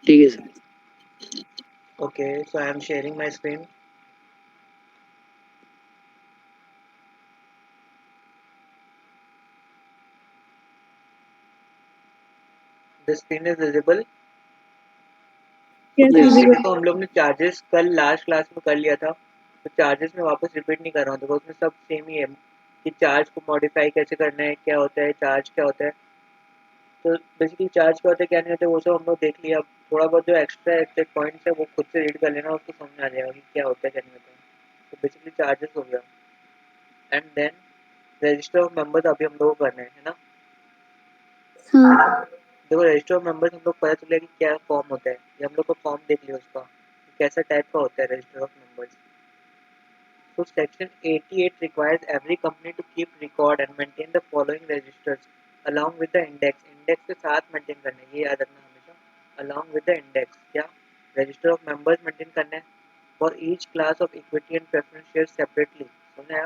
ठीक है sir. Okay, so I am sharing my screen. The screen is visible. Yes, yes visible. देखो हम लोग ने चार्जेस कल लास्ट क्लास में कर लिया था, तो चार्जेस में वापस रिपीट नहीं कर रहा हूँ, देखो उसमें सब सेम ही है कि चार्ज को मॉडिफाई कैसे करना है, क्या होता है चार्ज, क्या होता है। तो बेसिकली चार्ज क्या होता है क्या नहीं होता है वो सब हम लोग देख लिया। अब थोड़ा बहुत जो एक्स्ट्रा एक्स्ट्रा पॉइंट्स है वो खुद से रीड कर लेना, उसको समझ में आ जाएगा कि क्या होता है क्या नहीं होता है। तो बेसिकली चार्जेस हो गया। And then register of members अभी हम लोग को करना है ना। हाँ। देखो रजिस्टर ऑफ मेंबर्स हम लोग पता चलेगा कि क्या फॉर्म होता है, ये हम लोग को फॉर्म देख लिया उसका कि कैसा टाइप का होता है register of members. So section 88 requires every company to keep record and maintain the following registers along with the index. Index के साथ maintain करना है, ये याद रखना हमेशा। Along with the index क्या register of members maintain करना है for each class of equity and preference shares separately। सुना है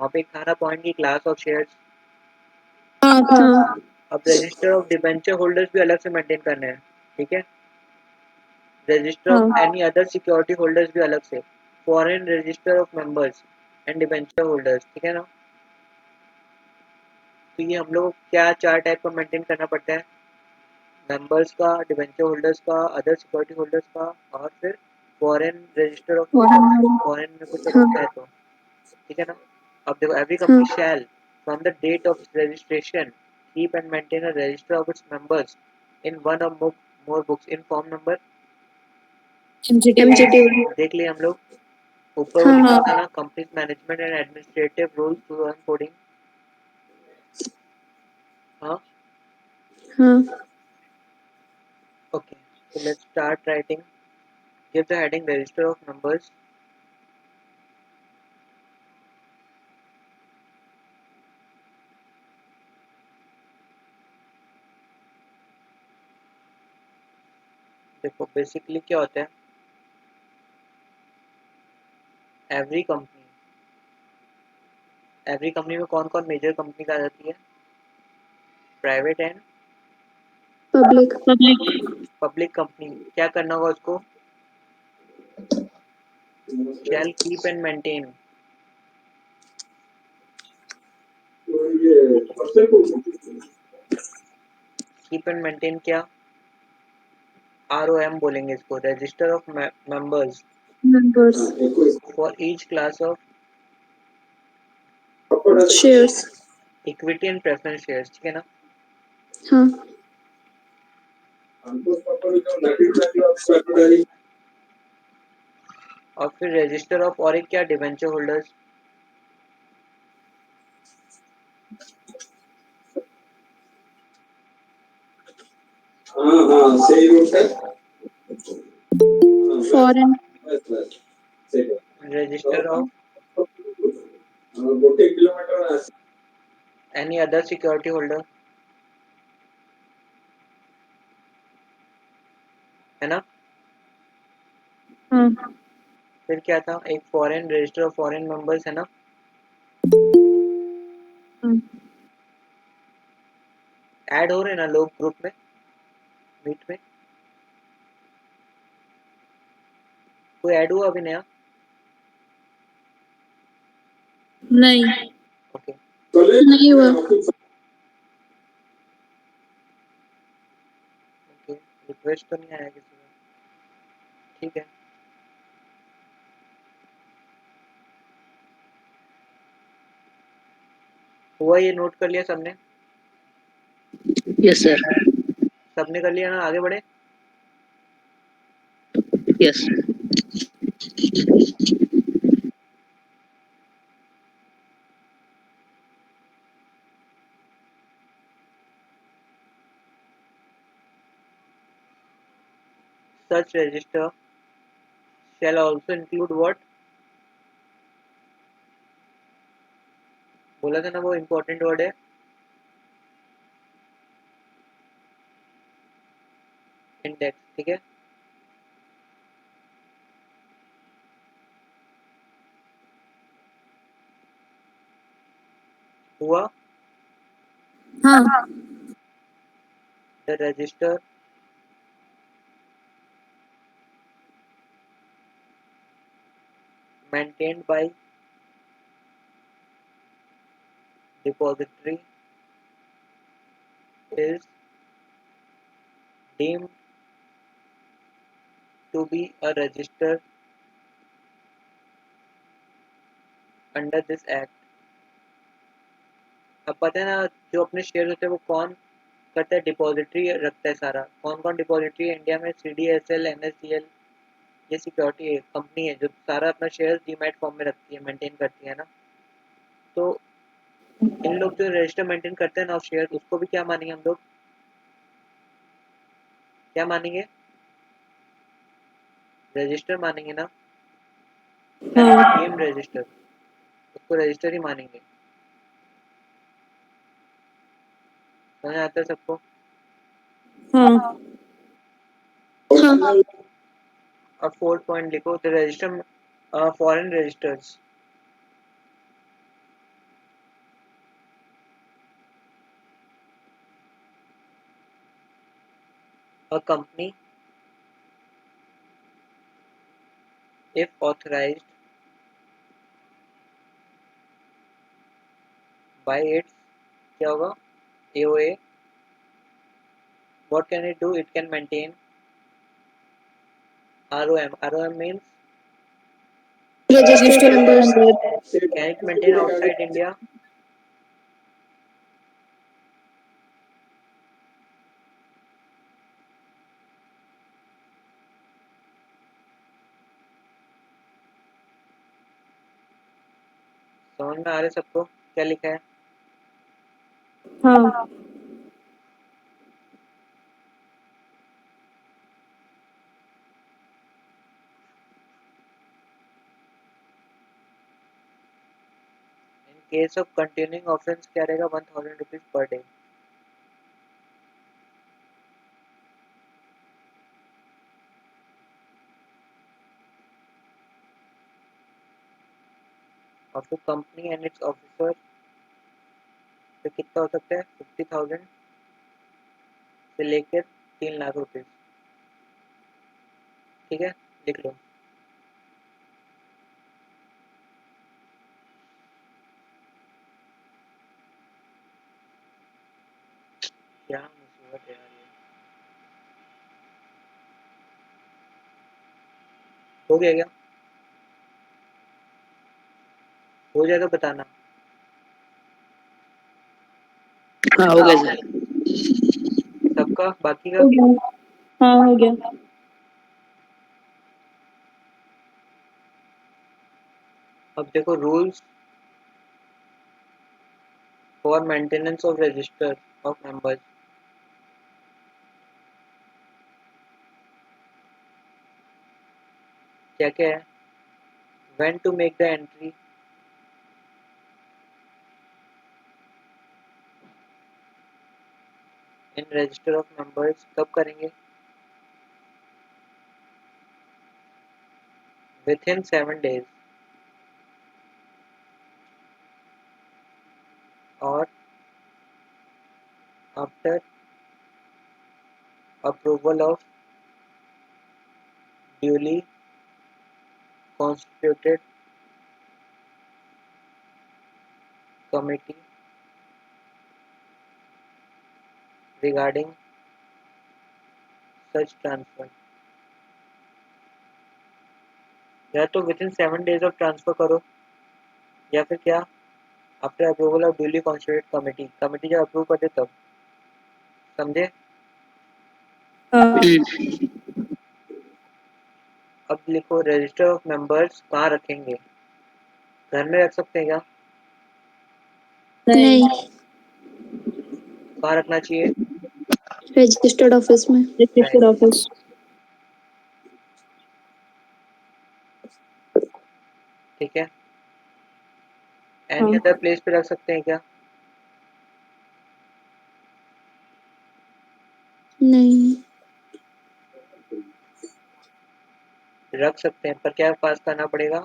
वहाँ पे एक था ना पॉइंट की क्लास ऑफ शेयर्स। हाँ था। अब रजिस्टर ऑफ डिबेंचर होल्डर्स भी अलग से मेंटेन करना है, ठीक है। रजिस्टर ऑफ हाँ। एनी अदर सिक्योरिटी होल्डर्स भी अलग से। Foreign register of members and debenture holders, ठीक है ना। तो ये हम लोग क्या चार टाइप का मेंटेन करना पड़ता है, मेंबर्स का, डिबेंचर होल्डर्स का, अदर सिक्योरिटी होल्डर्स का, और फिर फॉरेन रजिस्टर ऑफ फॉरेन में कुछ अगर है हाँ। तो, ठीक है ना। अब देखो एवरी हाँ। Company shall from the date of registration keep and maintain a register of its members in one or more books in form number. MGT। देख लिए हम लोग, ऊपर वो हाँ। लिखा था ना companies management and administrative rules 2014। हाँ हाँ। Okay, so let's start writing. Give the heading register of members. देखो बेसिकली क्या होता है, एवरी कंपनी, एवरी कंपनी में कौन कौन मेजर कंपनी आ जाती है, private and public. Public company. क्या करना होगा उसको, shall keep and maintain. Keep and maintain क्या, ROM बोलेंगे इसको, register of members Members। For each class of Shares। Equity and preference shares, ठीक है ना। हाँ। और फिर रजिस्टर ऑफ और एक क्या, debenture holders. Foreign। Register of any other security holder, है ना। हाँ। फिर क्या था, एक foreign register of foreign members, है ना। हाँ। ऐड हो रहे ना लोग ग्रुप में, मीट में, कोई ऐड हुआ अभी नया, नहीं। ओके। नहीं हुआ। ओके, रिक्वेस्ट तो नहीं आया किसी का, ठीक है। हुआ, ये नोट कर लिया सबने, यस सर। सबने कर लिया ना, आगे बढ़े। Yes. Such register shall also include what, बोला था ना वो इम्पोर्टेंट वर्ड है, इंडेक्स, ठीक है। हुआ, हाँ। the register maintained by depository is deemed to be a register under this act. अब पता है ना जो अपने शेयर होते हैं वो कौन करता है, डिपॉजिटरी रखता है सारा। कौन कौन डिपॉजिटरी है इंडिया में? CDSL, NSDL, ये सिक्योरिटी कंपनी है जो सारा अपना शेयर डीमैट फॉर्म में रखती है, मेंटेन करती है ना। तो इन लोग जो रजिस्टर मेंटेन करते हैं ना शेयर, उसको भी क्या मानेंगे हम लोग? क्या मानेंगे? रजिस्टर मानेंगे ना, गेम रजिस्टर, उसको रजिस्टर ही मानेंगे। समझ आता है सबको? हाँ हाँ अब 4th पॉइंट लिखो, the register foreign registers. A company, if authorized by its क्या होगा? AOA, what can it do? It can maintain ROM. ROM means register numbers. can it maintain outside India? समझ में आ रहा है सबको क्या लिखा है? हाँ In case of continuing offense क्या रहेगा? 1000 rupees per day. Of the company and its officer तो कितना हो सकता है? 50,000 से लेकर 3 लाख रुपीज। ठीक है, लिख लो। क्या मुसीबत है यार ये। हो गया क्या? हो जाएगा बताना। हाँ हो गया सर। सबका बाकी का? हो गया। हाँ हो गया। अब देखो, rules for maintenance of register of members. क्या क्या है? When to make the entry, in register of members कब करेंगे? विथ इन 7 days और after approval of duly constituted committee regarding such transfer. या तो within 7 days of transfer करो, या फिर क्या, after approval of duly constituted committee. Committee जब अप्रूव कर दे तब। समझे? हाँ अब लिखो, रजिस्टर ऑफ मेंबर्स कहाँ रखेंगे? घर में रख सकते हैं क्या? नहीं कहाँ रखना चाहिए? रजिस्टर्ड ऑफिस में। Registered office. ठीक है। हाँ एनी अदर प्लेस पे रख सकते हैं क्या? नहीं रख सकते हैं, पर क्या पास करना पड़ेगा?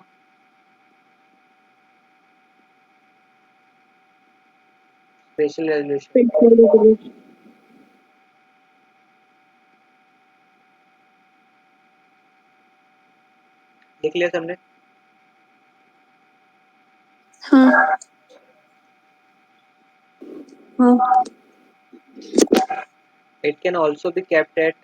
Special resolution. लिख लिया सबने? हाँ. It can also be kept at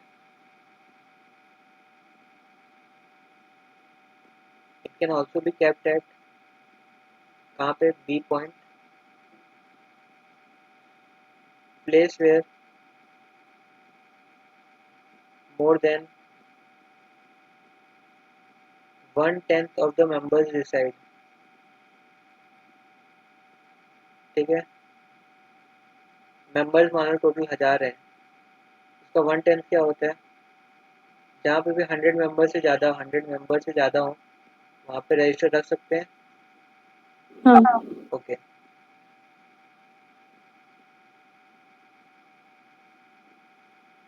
कहाँ पे B point, place where more than 1/10 of the members reside. ठीक है, मेंबर्स मान लो टोटल 1000 है, इसका 1/10 क्या होता है? जहाँ पे भी 100 मेंबर से ज़्यादा हो वहाँ पे रजिस्टर रख सकते हैं। हाँ. ओके,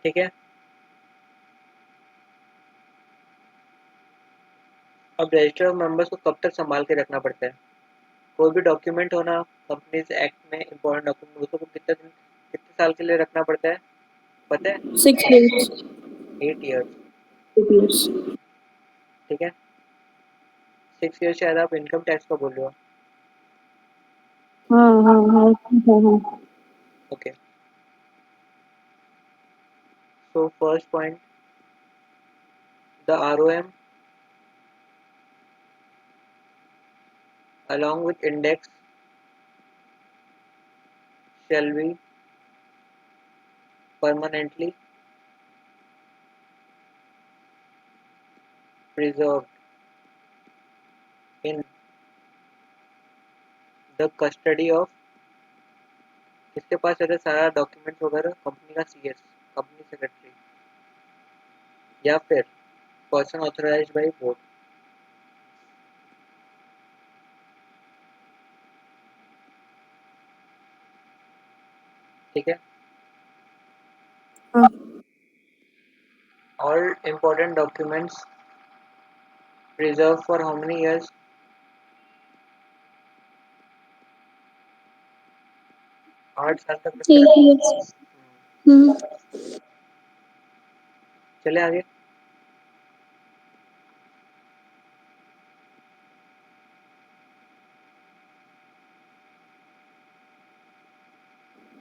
ठीक है। अब रजिस्टर ऑफ मेंबर्स को कब तक संभाल के रखना पड़ता है? कोई भी डॉक्यूमेंट होना कंपनीज एक्ट में इंपॉर्टेंट डॉक्यूमेंट, उसको कितने साल के लिए रखना पड़ता है पता है? 6 years. 8 ईयर्स। 8 years. ठीक है, 6 ईयर्स। शायद आप इनकम टैक्स का बोल रहे हो। हाँ हाँ हाँ हाँ हाँ. Okay, so first point, the ROM along with index shall be permanently preserved in the custody of, किसके पास रहता है सारा डॉक्यूमेंट वगैरह? कंपनी का CS, कंपनी सेक्रेटरी, या फिर पर्सन ऑथराइज्ड बाय बोर्ड। ठीक है, हाँ. all important documents preserved for how many years? 8 साल तक रख के 8 रखें। years. हम्म. चले आगे।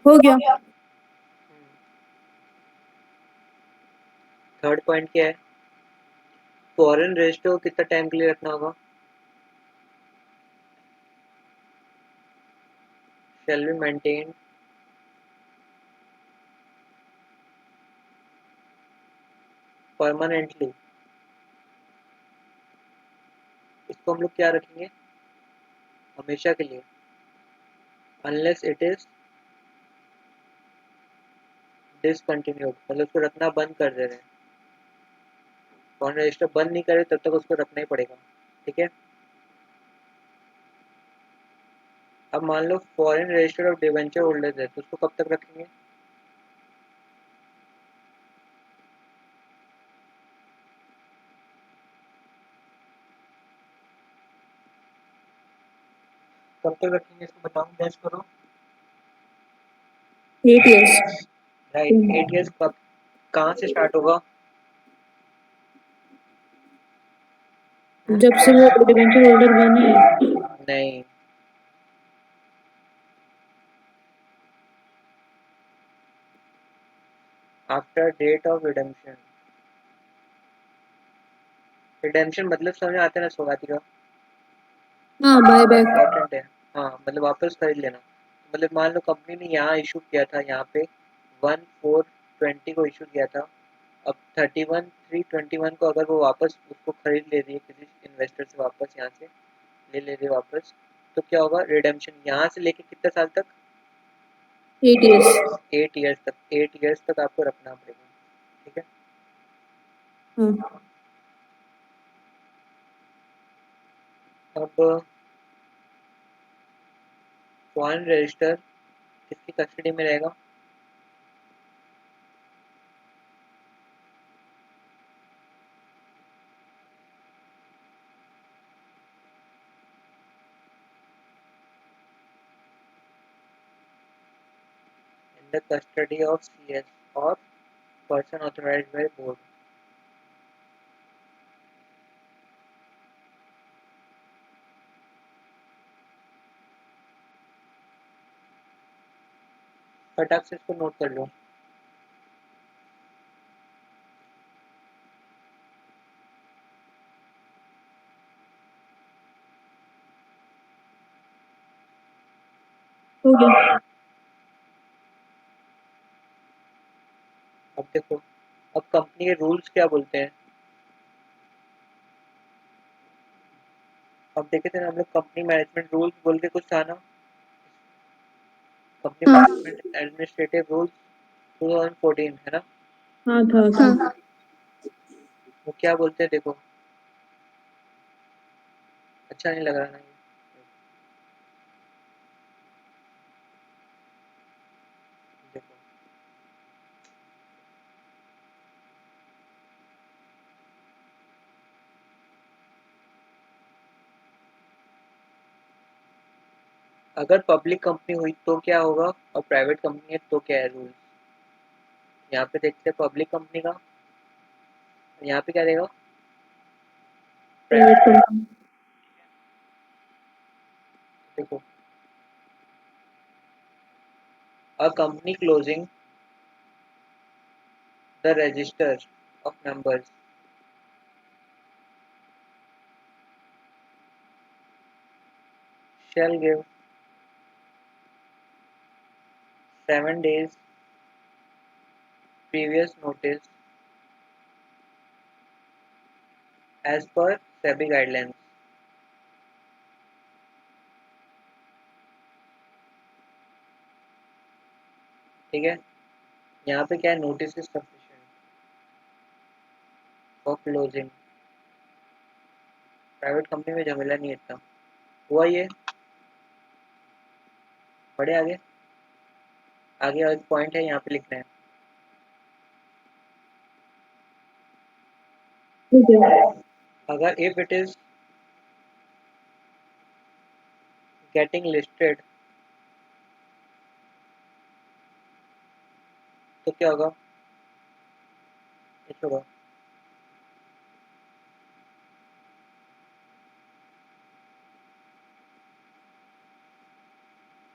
हो गया. थर्ड पॉइंट क्या है? फॉरेन रजिस्टर को कितना टाइम के लिए रखना होगा? shall be maintained permanently, इसको हम लोग क्या रखेंगे? हमेशा के लिए, unless it is discontinued, मतलब उसको रखना बंद कर दे रहे हैं। फॉरेन रजिस्टर बंद नहीं करे तब तक उसको रखना ही पड़ेगा। ठीक है, अब मान लो foreign register of debenture holders है तो उसको कब तक रखेंगे? कब तक रखेंगे इसको बताओ, गैस करो। 8 years. Right, 8 years. कब, कहाँ से स्टार्ट होगा? जब से वो डिबेंचर होल्डर बने. नहीं, after date of redemption. Redemption मतलब समझ आते हैं ना, सौगाती का हाँ, बाय बैक. इम्पोर्टेंट है। हाँ, मतलब वापस खरीद लेना। मतलब मान लो कंपनी ने यहाँ इशू किया था, यहाँ पे 1/4/20 को इशू किया था। अब 31/3/21 को अगर वो वापस उसको खरीद ले रही है किसी इन्वेस्टर से, वापस यहाँ से ले रही है वापस, तो क्या होगा? रिडेम्पशन यहाँ से लेके कितने साल तक? 8 years. 8 ईयर्स तक। 8 ईयर्स तक आपको रखना पड़ेगा। ठीक है, हाँ. अब फॉरेन रजिस्टर किसकी कस्टडी में रहेगा? In the custody of CS और पर्सन ऑथराइज्ड बाय बोर्ड। फटाक से इसको नोट कर लो। हो गया। अब देखो, अब कंपनी के रूल्स क्या बोलते हैं। अब देखे थे ना हम लोग, कंपनी मैनेजमेंट रूल्स बोल के कुछ था ना, कंपनी हाँ मैनेजमेंट एडमिनिस्ट्रेटिव रूल्स 2014 है ना। हाँ था। वो क्या बोलते हैं देखो, अच्छा नहीं लग रहा ना ये। देखो, अगर पब्लिक कंपनी हुई तो क्या होगा और प्राइवेट कंपनी है तो क्या है रूल्स। यहाँ पे देखते हैं पब्लिक कंपनी का, यहाँ पे क्या देगा, प्राइवेट। Private company. देखो, a company closing the register of members shall give 7 days previous notice as per SEBI guidelines। ठीक है, यहाँ पे क्या है, notice is sufficient for closing. Private company में झमेला नहीं है इतना। हुआ ये, बढ़े आगे। आगे एक पॉइंट है यहाँ पे लिखना है। हो गया। अगर if it is getting listed तो क्या होगा, ये छोड़ो।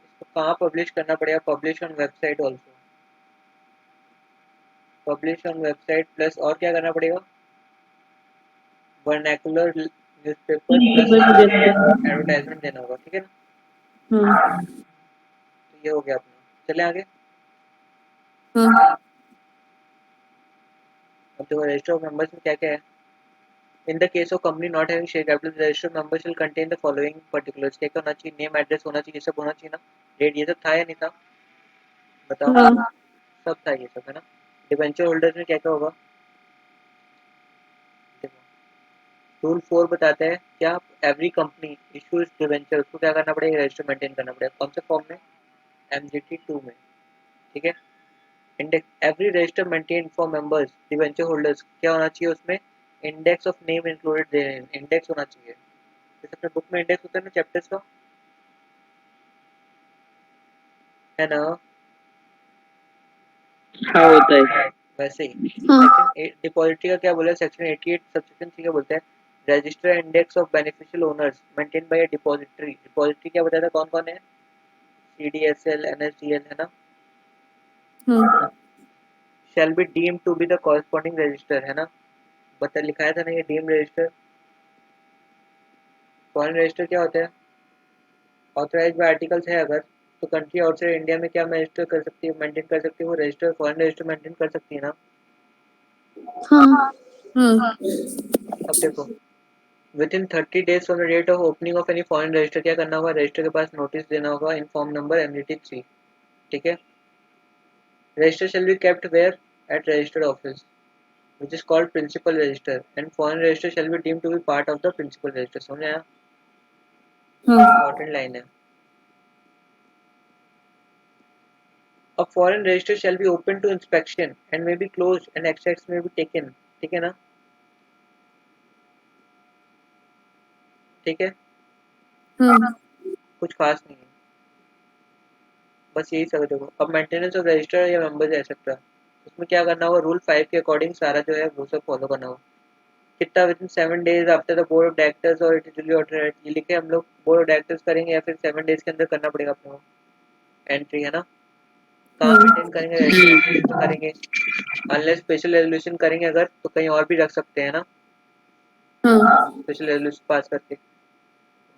इसको कहाँ पब्लिश करना पड़ेगा, publish on website also. Publish on website plus और क्या करना पड़ेगा, वर्नैकुलर न्यूज़पेपर प्लस एडवर्टाइजमेंट देना होगा। ठीक है ना, हाँ तो ये हो गया अपना। चले आगे। हाँ अब देखो रजिस्टर ऑफ मेंबर्स में क्या क्या है। इन the case of company not having share capital, register of members will contain the following particulars. क्या क्या होना चाहिए, नेम एड्रेस होना चाहिए, ये सब होना चाहिए ना। डेट ये सब था या नहीं था, बताओ। हाँ सब था ये सब, है ना। डिबेंचर होल्डर्स में क्या क्या होगा, देखो रूल 4 बताता है क्या, एवरी कंपनी इशूज डिबेंचर, उसको क्या करना पड़ेगा, रजिस्टर मेंटेन करना पड़ेगा। कौन से फॉर्म में, एमजीटी 2 में। ठीक है, index every register maintain for members debenture holders, क्या होना चाहिए उसमें, index of name included, index होना चाहिए। जैसे अपने बुक में इंडेक्स होता है ना चैप्टर्स का, है ना, हाँ होता है। वैसे ही। हाँ सेक्शन 8 डिपॉजिटरी का क्या बोला है, सेक्शन 88 सबसेक्शन सी क्या बोलता है, register index of beneficial owners maintain by depository. Depository क्या बताया था, कौन कौन है, सीडीएसएल एनएसडीएल, है ना। हाँ shall be deemed to be the corresponding register, है ना। बता लिखाया था ना ये डीम्ड रजिस्टर। फॉरेन रजिस्टर क्या होता है, ऑथराइज बाय आर्टिकल्स है अगर, तो कंट्री आउटसाइड इंडिया में क्या रजिस्टर कर सकती है, मेंटेन कर सकती है, वो रजिस्टर फॉरेन रजिस्टर मेंटेन कर सकती है ना। हाँ हाँ अब देखो, within 30 days from the date of opening of any foreign register, क्या करना होगा, रजिस्टर के पास नोटिस देना होगा इन फॉर्म नंबर MDT 3। ठीक है, register shall be kept where, at registered office which is called principal register, and foreign register shall be deemed to be part of the principal register। समझ आया, हाँ important line है। A foreign register shall be open to inspection and may be closed and extracts may be taken। ठीक है ना, ठीक है, हाँ कुछ खास नहीं है, बस यही सब है। देखो अब मेंटेनेंस ऑफ रजिस्टर या मेंबर्स एक्सेट्रा, उसमें क्या करना होगा, रूल 5 के अकॉर्डिंग सारा जो है वो सब फॉलो करना होगा। कितना, with in 7 days after the board of directors और इट इज दुली ऑथराइज्ड, ये लिखे हम लोग बोर्ड ऑफ डायरेक्टर्स करेंगे या फिर 7 days के अंदर करना पड़ेगा अपने को एंट्री, है ना। कहाँ मेंटेन करेंगे, रजिस्टर ऑफिस में करेंगे, अनलेस स्पेशल रेजोल्यूशन करेंगे अगर तो कहीं और भी रख सकते हैं ना, हाँ स्पेशल रेजोल्यूशन पास करके।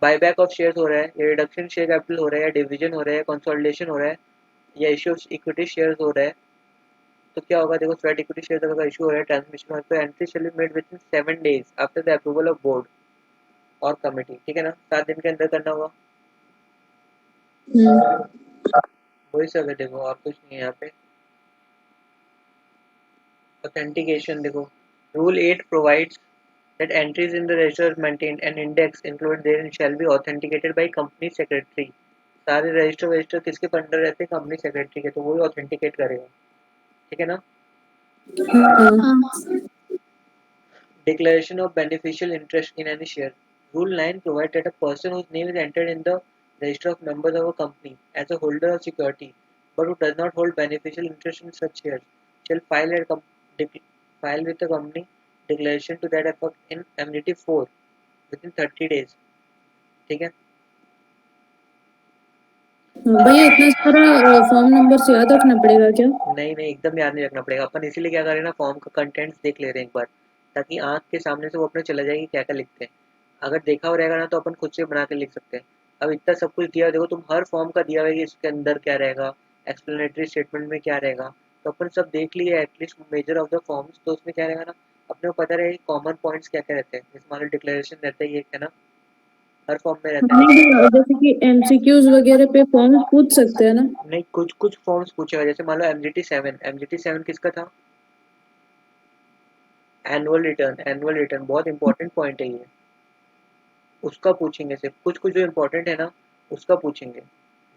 बायबैक ऑफ शेयर्स हो रहा है या रिडक्शन शेयर कैपिटल हो रहा है या डिवीजन हो रहा है, कंसोलिडेशन हो रहा है या इश्यू ऑफ इक्विटी शेयर्स हो रहा है, तो क्या होगा देखो, स्वेट इक्विटी शेयर अगर इशू हो रहा है, ट्रांसमिशन हो तो entry shall be made with in 7 days after the approval of board और कमेटी, ठीक है ना, 7 दिन के अंदर करना होगा। वही सब है देखो, और कुछ नहीं है यहाँ पे। ऑथेंटिकेशन देखो, rule 8 provides that entries in the register are maintained and index included therein shall be authenticated by company secretary। सारे रजिस्टर किसके अंडर रहते हैं, कंपनी सेक्रेटरी के, तो वही ऑथेंटिकेट करेगा, ठीक है ना। Declaration of beneficial interest in any share, rule 9 provides that a person whose name is entered in the register of members of a company as a holder of security but who does not hold beneficial interest in such shares shall file with the company declaration to that effect in MDT 4 within 30 days, ठीक है। भैया इतना सारा form number से याद रखना पड़ेगा क्या? नहीं नहीं, एकदम याद नहीं रखना पड़ेगा, अपन इसीलिए क्या करें ना, फॉर्म का कंटेंट्स देख ले रहे हैं एक बार, ताकि आंख के सामने से वो अपने चला जाएगी क्या क्या लिखते हैं। अगर देखा हो रहेगा ना तो अपन खुद से बना के लिख सकते हैं। अब इतना सब कुछ दिया, देखो तुम हर फॉर्म का दिया हुआ है कि इसके अंदर क्या रहेगा, एक्सप्लेनेटरी स्टेटमेंट में क्या रहेगा, तो अपन सब देख लिए at least measure of the forms, तो उसमें क्या रहेगा ना, अपने को पता रहे कॉमन पॉइंट्स क्या क्या रहते हैं, जैसे मान लो डिक्लेरेशन रहता है ये, है ना, हर फॉर्म में रहता है। जैसे कि एमसीक्यूज वगैरह पे फॉर्म पूछ सकते हैं ना? नहीं, कुछ कुछ फॉर्म्स पूछेगा, जैसे मान लो MGT 7 किसका था, एनुअल रिटर्न बहुत इंपॉर्टेंट पॉइंट है ये, उसका पूछेंगे सिर्फ, कुछ कुछ जो इंपॉर्टेंट है ना उसका पूछेंगे।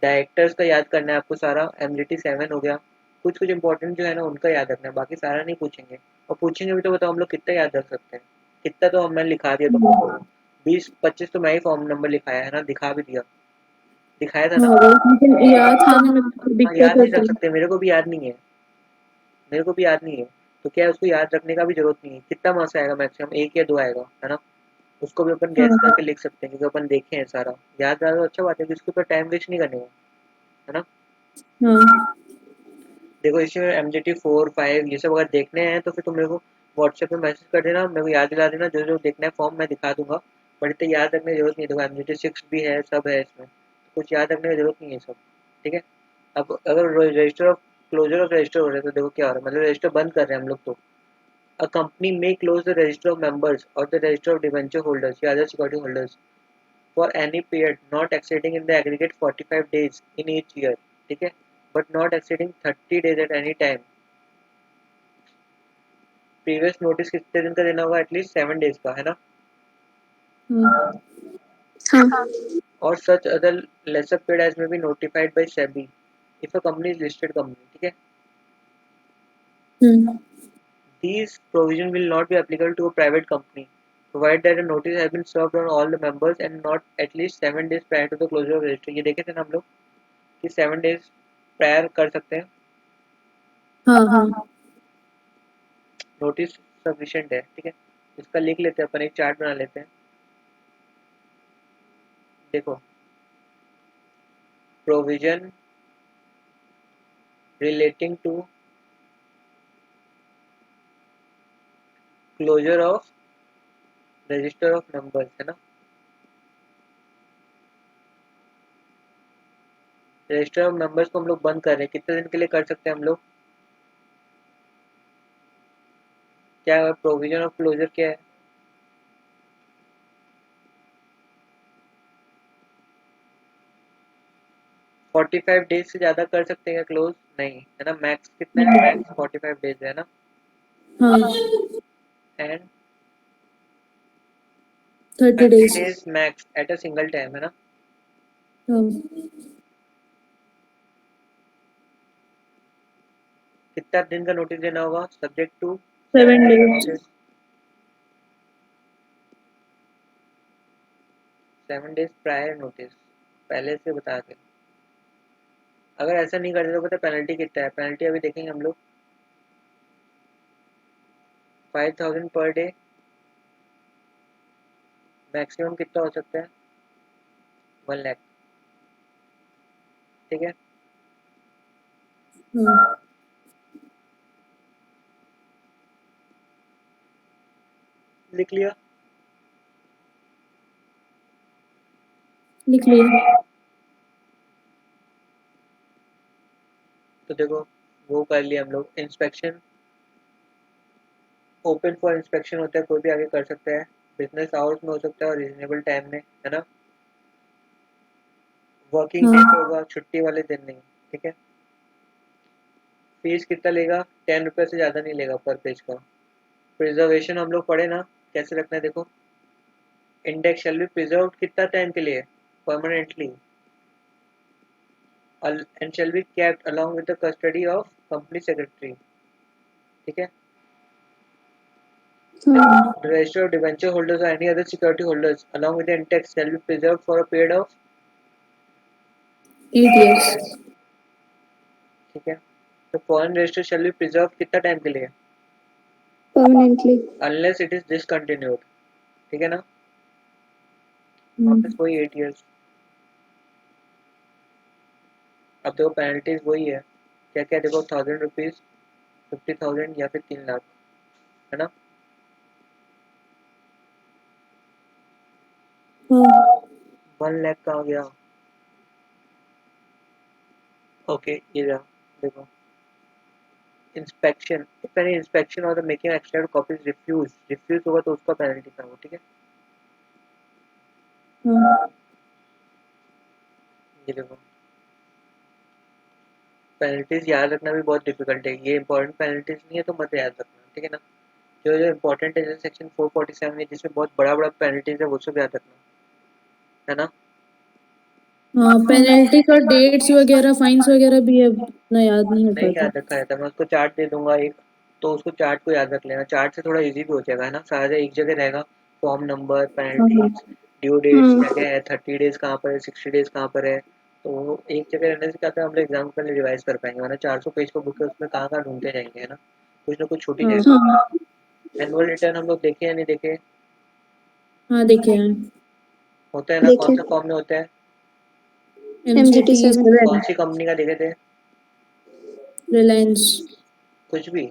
डायरेक्टर्स का याद करना है आपको सारा, MGT 7 हो गया, कुछ कुछ इंपॉर्टेंट जो है ना उनका याद रखना है, बाकी सारा नहीं पूछेंगे। और पूछेंगे भी तो बताओ हम लोग कितना याद रख सकते हैं, कितना तो हमने लिखा दिया तुम लोगों को, 20-25 तो मैं ही फॉर्म नंबर लिखाया है ना, दिखा भी दिया, दिखाया था ना। लेकिन याद करने में हाँ, दिक्कत याद नहीं रख होती है। सकते, मेरे को भी याद नहीं है, मेरे को भी याद नहीं है, तो क्या है, उसको याद रखने का भी जरूरत नहीं है। कितना मार्क्स आएगा, मैक्सिमम 1 या 2 आएगा, है ना, उसको भी अपन गैस करके लिख सकते हैं, क्योंकि अपन देखे हैं सारा, याद रहा तो अच्छा बात है कि उसके ऊपर टाइम वेस्ट नहीं करने का, है ना। हाँ देखो इसमें MGT 4, 5 ये सब अगर देखने हैं तो फिर तुम मेरे को व्हाट्सएप पे मैसेज कर देना, मेरे को याद दिला देना, जो जो देखना है फॉर्म मैं दिखा दूंगा, बट इतना याद रखने की जरूरत नहीं है। देखो MGT 6 भी है, सब है इसमें, तो कुछ याद रखने की जरूरत नहीं है सब, ठीक है। अब अगर register of closure of register हो रहा है तो देखो क्या हो रहा है, मतलब रजिस्टर बंद कर रहे हैं हम लोग, तो a company may close the register of members or the register of debenture holders या other security holders for any period not exceeding in the aggregate 45 days in each year, ठीक है, but not exceeding 30 days at any time। Previous notice कितने दिन का देना होगा, at least 7 days का, है ना। हाँ और such other lesser period as may be notified by SEBI if a company is listed company, ठीक है। These provisions will not be applicable to a private company provided that a notice has been served on all the members and not at least 7 days prior to the closure of registry। ये देखे थे ना हम लोग कि 7 days prior कर सकते हैं, हाँ हाँ नोटिस सफिशिएंट है, ठीक है। इसका लिख लेते हैं अपन, एक चार्ट बना लेते हैं। देखो, provision relating to closure of register of members, है ना। रजिस्टर ऑफ मेंबर्स को हम लोग बंद कर रहे हैं, कितने दिन के लिए कर सकते हैं हम लोग, क्या है प्रोविजन ऑफ क्लोजर, क्या है, 45 डेज से ज्यादा कर सकते हैं क्लोज, नहीं है ना, मैक्स कितना है, मैक्स 45 डेज है ना, हाँ and 30 30 days। Days max at a single time, है ना। हाँ कितना दिन का नोटिस देना होगा, सब्जेक्ट टू 7 7 डेज का days। Notice, 7 days prior notice, पहले से बता के। अगर ऐसा नहीं करते तो पता पेनल्टी कितना है, पेनल्टी अभी देखेंगे हम लोग, 5000 पर डे, मैक्सिमम कितना हो सकता है, 1 लाख, ठीक है। हाँ लिख लिया? लिख लिया। तो देखो वो कर लिया हम लोग। इंस्पेक्शन ओपन फॉर इंस्पेक्शन होता है, कोई भी आगे कर सकता है। बिजनेस आवर्स में हो सकता है और रीजनेबल टाइम में, है ना। वर्किंग डे पे होगा, छुट्टी वाले दिन नहीं, ठीक है। फीस कितना लेगा? 10 रुपये से ज़्यादा नहीं लेगा पर पेज का। प्रिजर्वेशन हम लोग पढ़े ना, कैसे रखना है देखो। इंडेक्स शैल बी प्रिजर्व कितना टाइम के लिए? Permanently. And shall be kept along with the custody of company secretary, ठीक है। हाँ The register of debenture holders or any other security holders along with the index shall be preserved for a period of 8 years। ठीक है। तो foreign register shall be preserve कितना time के लिए? permanently. Unless it is discontinued, ठीक है ना। वापस वही 8 years। अब देखो पेनल्टीज वही है, क्या क्या देखो, 1000 रुपीज, 50,000 या फिर 3 लाख, है ना। हाँ 1 लाख का आ गया। ओके ये रहा देखो। इंस्पेक्शन, इफ एनी इंस्पेक्शन और the making extract copies refuse होगा तो उसका पेनल्टी का हो, ठीक है। हाँ ये देखो पेनल्टीज याद रखना भी बहुत डिफिकल्ट है, ये इंपॉर्टेंट पेनल्टीज नहीं है तो मत याद रखना, ठीक है ना। जो जो इंपॉर्टेंट है जैसे सेक्शन 447 है जिसमें बहुत बड़ा बड़ा पेनल्टीज है वो सब याद रखना, है ना। हाँ पेनल्टी का डेट्स वगैरह फाइन्स वगैरह भी है, ना याद नहीं हो नहीं पाता। याद रखा रहता, मैं उसको चार्ट दे दूंगा एक, तो उसको चार्ट को याद रख लेना, चार्ट से थोड़ा इजी भी हो जाएगा, है ना। सारा एक जगह रहेगा, फॉर्म नंबर, हाँ पेनल्टीज, ड्यू डेट्स क्या हाँ क्या है, 30 डेज कहाँ पर है, 60 डेज कहाँ पर है। तो वो एक जगह रहने से क्या होता है, हम लोग एग्जाम पहले रिवाइज कर पाएंगे, वरना 400 पेज का बुक है उसमें कहाँ कहाँ ढूंढते जाएंगे, है ना। कुछ ना कुछ छूट ही हाँ जाएगा। हाँ एनुअल रिटर्न हम लोग देखे या नहीं देखे? हाँ देखे हैं। होता है ना, कौन देखे सा फॉर्म में होता है? MGT MGT 7 कौन 7। सी कंपनी का देखे थे? रिलायंस। कुछ भी।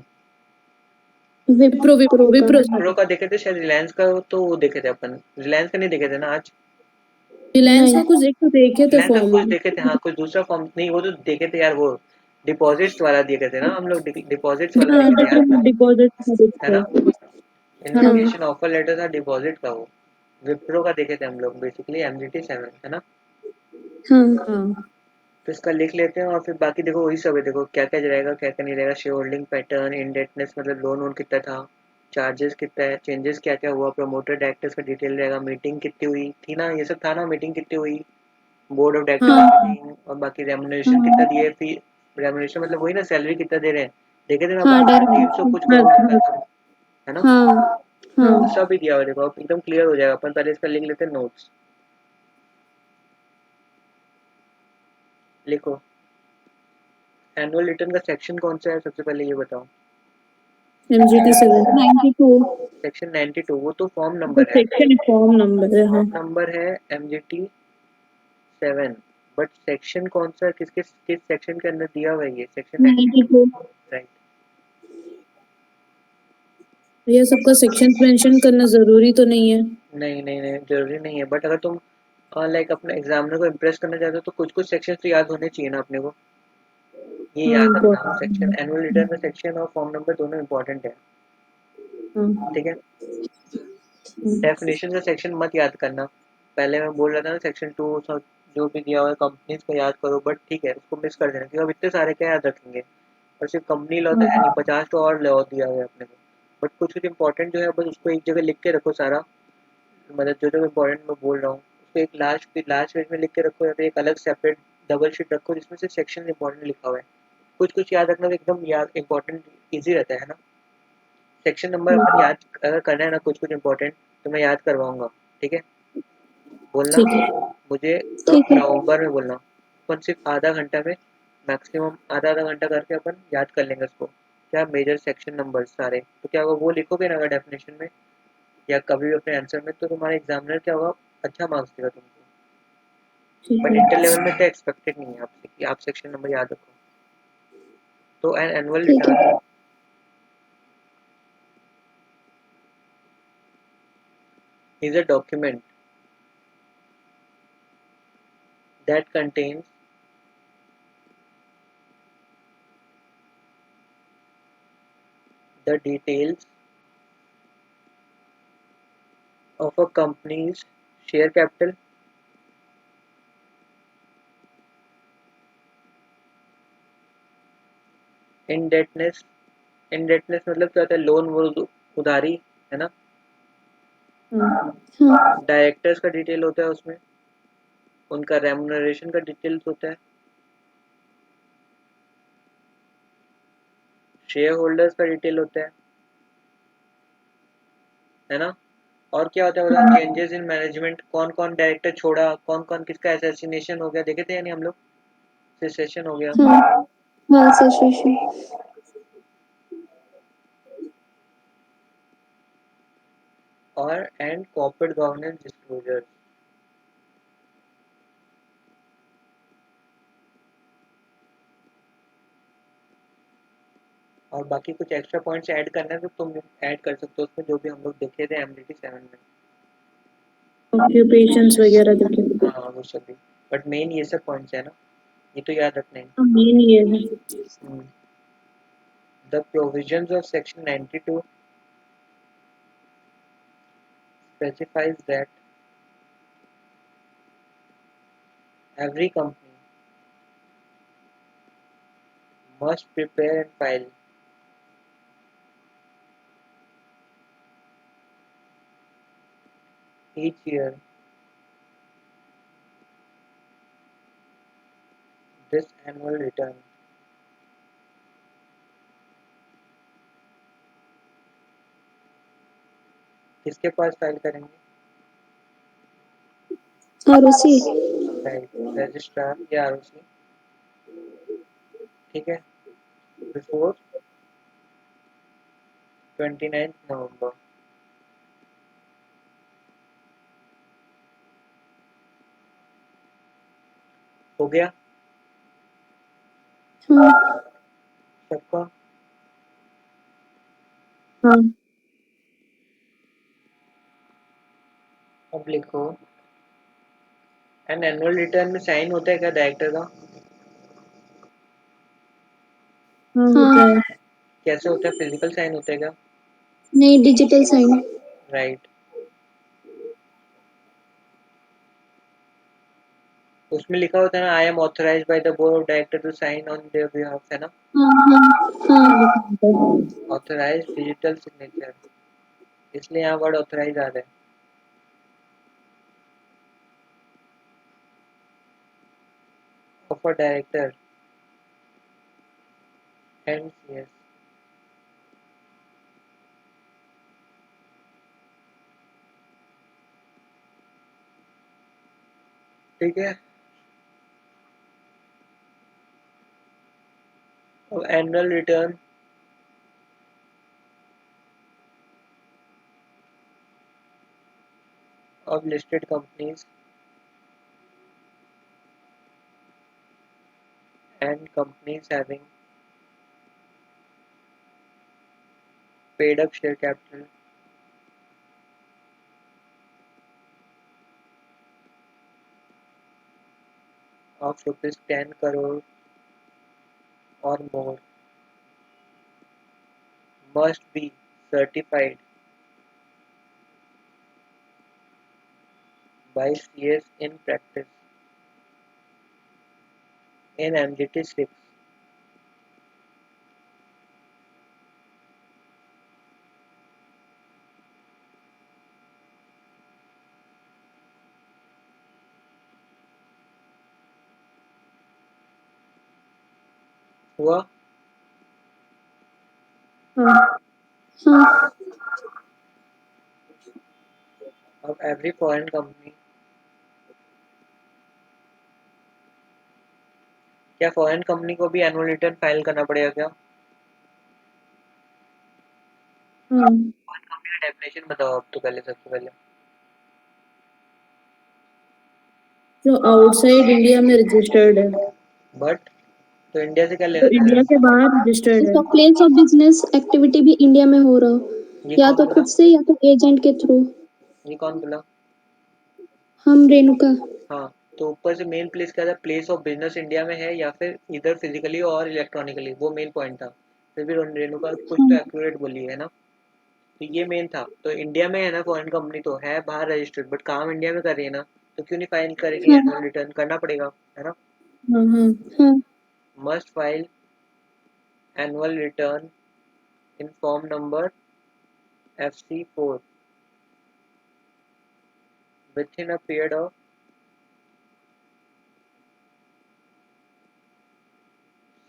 विप्रो विप्रो विप्रो का विप्रो विप्रो का देखे थे शायद, रिलायंस का तो वो देखे थे अपन, रिलायंस का नहीं देखे थे ना आज। रिलायंस नहीं का कुछ एक तो देखे थे रिलायंस का कुछ फॉर्म। देखे थे, हाँ कुछ दूसरा फॉर्म नहीं, वो तो देखे थे यार, वो डिपॉजिट्स वाला देखे थे ना हम लोग, डिपॉजिट्स वाला हाँ देखे थे याद डिपॉजिट है थे। ना। हाँ इन्विटेशन ऑफर लेटर था डिपॉजिट का, वो विप्रो का देखे थे हम लोग बेसिकली, एमजीटी 7, है ना। हाँ हाँ तो इसका लिख लेते हैं और फिर बाकी देखो वही सब है, देखो क्या क्या रहेगा क्या क्या नहीं रहेगा, शेयर होल्डिंग पैटर्न, इंडेटनेस मतलब लोन वोन कितना था, चार्जेस कितना है, चेंजेस क्या क्या हुआ, प्रमोटर डायरेक्टर्स का डिटेल रहेगा, मीटिंग कितनी हुई थी ना, ये सब था ना, मीटिंग कितनी हुई, बोर्ड ऑफ डायरेक्टर्स हाँ मीटिंग, और बाकी रेमुनरेशन कितना दिए, फी रेमुनरेशन मतलब वही ना, सैलरी कितना दे रहे हैं, देखे थे ना हाँ अपन, डायरेक्ट 300 कुछ हाँ करोड़ का था, है ना। हाँ हाँ तो हाँ सब ही दिया हुआ है, देखो अब एकदम क्लियर हो जाएगा, अपन पहले इसका लिख लेते हैं नोट्स। लिखो एनुअल रिटर्न का सेक्शन कौन सा है सबसे पहले ये बताओ। MGT 7। 92 सेक्शन 92, वो तो फॉर्म तो नंबर है, सेक्शन फॉर्म नंबर है। हाँ फॉर्म नंबर है एमजीटी 7, बट सेक्शन कौन सा, किस सेक्शन के अंदर दिया हुआ है, ये सेक्शन 92, 92 राइट। ये सबका सेक्शन मेंशन करना जरूरी तो नहीं है। नहीं नहीं नहीं जरूरी नहीं है, बट अगर तुम लाइक अपने एग्जामिनर को इम्प्रेस करना चाहते हो तो कुछ कुछ सेक्शन तो याद होने चाहिए ना अपने को, ये हाँ याद रखना, सेक्शन इम्पोर्टेंट। एनुअल रिटर्न में सेक्शन और फॉर्म नंबर दोनों इंपॉर्टेंट है, हाँ ठीक है। डेफिनेशन का सेक्शन मत याद करना, पहले मैं बोल रहा था ना सेक्शन 2 सब जो भी दिया हुआ है कंपनीज को याद करो, बट ठीक है उसको मिस कर देना क्योंकि अब इतने सारे क्या याद रखेंगे, और सिर्फ कंपनी लॉ तो है नहीं, हाँ 50 तो और लॉ दिया हुआ है अपने को, बट कुछ कुछ इंपॉर्टेंट जो है बस उसको एक जगह लिख के रखो सारा, मतलब जो जो इंपॉर्टेंट मैं बोल रहा हूँ उसको एक लास्ट पेज में लिख के रखो, या फिर एक अलग सेपरेट डबल शीट रखो जिसमें से सेक्शन इंपॉर्टेंट लिखा हुआ है, कुछ कुछ याद रखना तो एकदम याद इंपॉर्टेंट ईजी रहता है ना। सेक्शन नंबर अपन याद अगर करना है ना कुछ कुछ इंपॉर्टेंट, तो मैं याद करवाऊंगा, ठीक है। बोलना ठीक है मुझे कब, ठीक है नवंबर में बोलना, अपन सिर्फ आधा घंटा में, मैक्सिमम आधा आधा घंटा करके अपन याद कर लेंगे उसको, क्या मेजर सेक्शन नंबर सारे, तो क्या होगा वो लिखोगे ना अगर डेफिनेशन में या कभी भी अपने आंसर में, तो तुम्हारा एग्जामिनर क्या होगा, अच्छा मार्क्स देगा तुमको, ठीक बट है इंटर लेवल में तो एक्सपेक्टेड नहीं है आपसे कि आप सेक्शन नंबर याद रखो। So an annual ठीक है। return is a document that contains the details of a company's share capital, indebtedness indebtedness मतलब क्या होता है, लोन वो उधारी है ना, हाँ डायरेक्टर्स का डिटेल होता है उसमें, उनका रेमुनरेशन का डिटेल्स होता है, शेयर होल्डर्स का डिटेल होता है ना, और क्या होता है बताओ, चेंजेस इन मैनेजमेंट, कौन कौन डायरेक्टर छोड़ा, कौन कौन किसका असैसिनेशन हो गया, देखे थे यानी हम लोग, सेसेशन हो गया, हाँ हाँ सेशन। और एंड कॉर्पोरेट गवर्नेंस डिस्क्लोजर। और बाकी कुछ एक्स्ट्रा पॉइंट्स ऐड करना है तो तुम ऐड कर सकते हो उसमें, जो भी हम लोग देखे थे एमडीटी 7 में। ऑक्यूपेशंस वगैरह देखे। हाँ वो सब भी, बट मेन ये सब पॉइंट्स है ना, ये तो याद रखना है। मेन ये है। The provisions of Section 92 specifies that every company must prepare and file each year this annual return किसके पास फाइल करेंगे, आरओसी। राइट, रजिस्ट्रार या आरओसी, ठीक है, बिफोर 29 नवंबर। हो गया हाँ सबका। हाँ अब लिखो, एन एनुअल रिटर्न में साइन होता है क्या डायरेक्टर का, हाँ हाँ होता है। कैसे होता है, फिजिकल साइन होता है क्या, नहीं डिजिटल साइन। राइट, उसमें लिखा होता है ना, I am authorise by the board of director to sign on their behalf, है ना, हाँ हाँ हाँ हाँ लिखा होता है। ऑथराइज डिजिटल सिग्नेचर, इसलिए यहाँ वर्ड ऑथराइज आ रहा है। Of a director and CS, ठीक है। अब annual return of listed companies and companies having paid up share capital of rupees 10 crore or more must be certified by CS in practice in MGT 6। हुआ, हाँ हाँ अब every foreign company, क्या foreign company को भी annual return file करना पड़ेगा क्या, हाँ फॉरेन कंपनी का डेफिनेशन बताओ अब तो पहले, सबसे पहले। जो आउटसाइड इंडिया में रजिस्टर्ड है। बट तो इंडिया से क्या तो लेना इंडिया देना के बाहर रजिस्टर्ड है। इसका प्लेस ऑफ बिजनेस एक्टिविटी भी इंडिया में हो रहा हो, ये या कौन तो बोला? खुद से या तो एजेंट के थ्रू। ये कौन बोला? हम रेणुका। हाँ, तो ऊपर से मेन प्लेस क्या था? प्लेस ऑफ बिजनेस इंडिया में है या फिर इधर फिजिकली और इलेक्ट्रॉनिकली, वो मेन पॉइंट था। फिर भी रेणुका कुछ तो हाँ एक्यूरेट बोली है ना, तो ये मेन था। तो इंडिया में है ना, फॉरेन कंपनी तो है बाहर रजिस्टर्ड, बट काम इंडिया में कर रही है ना, तो क्यों नहीं फाइल करेगी? हाँ एनुअल रिटर्न करना पड़ेगा, है ना। हाँ हाँ हाँ must file annual return in form number FC4 within a period of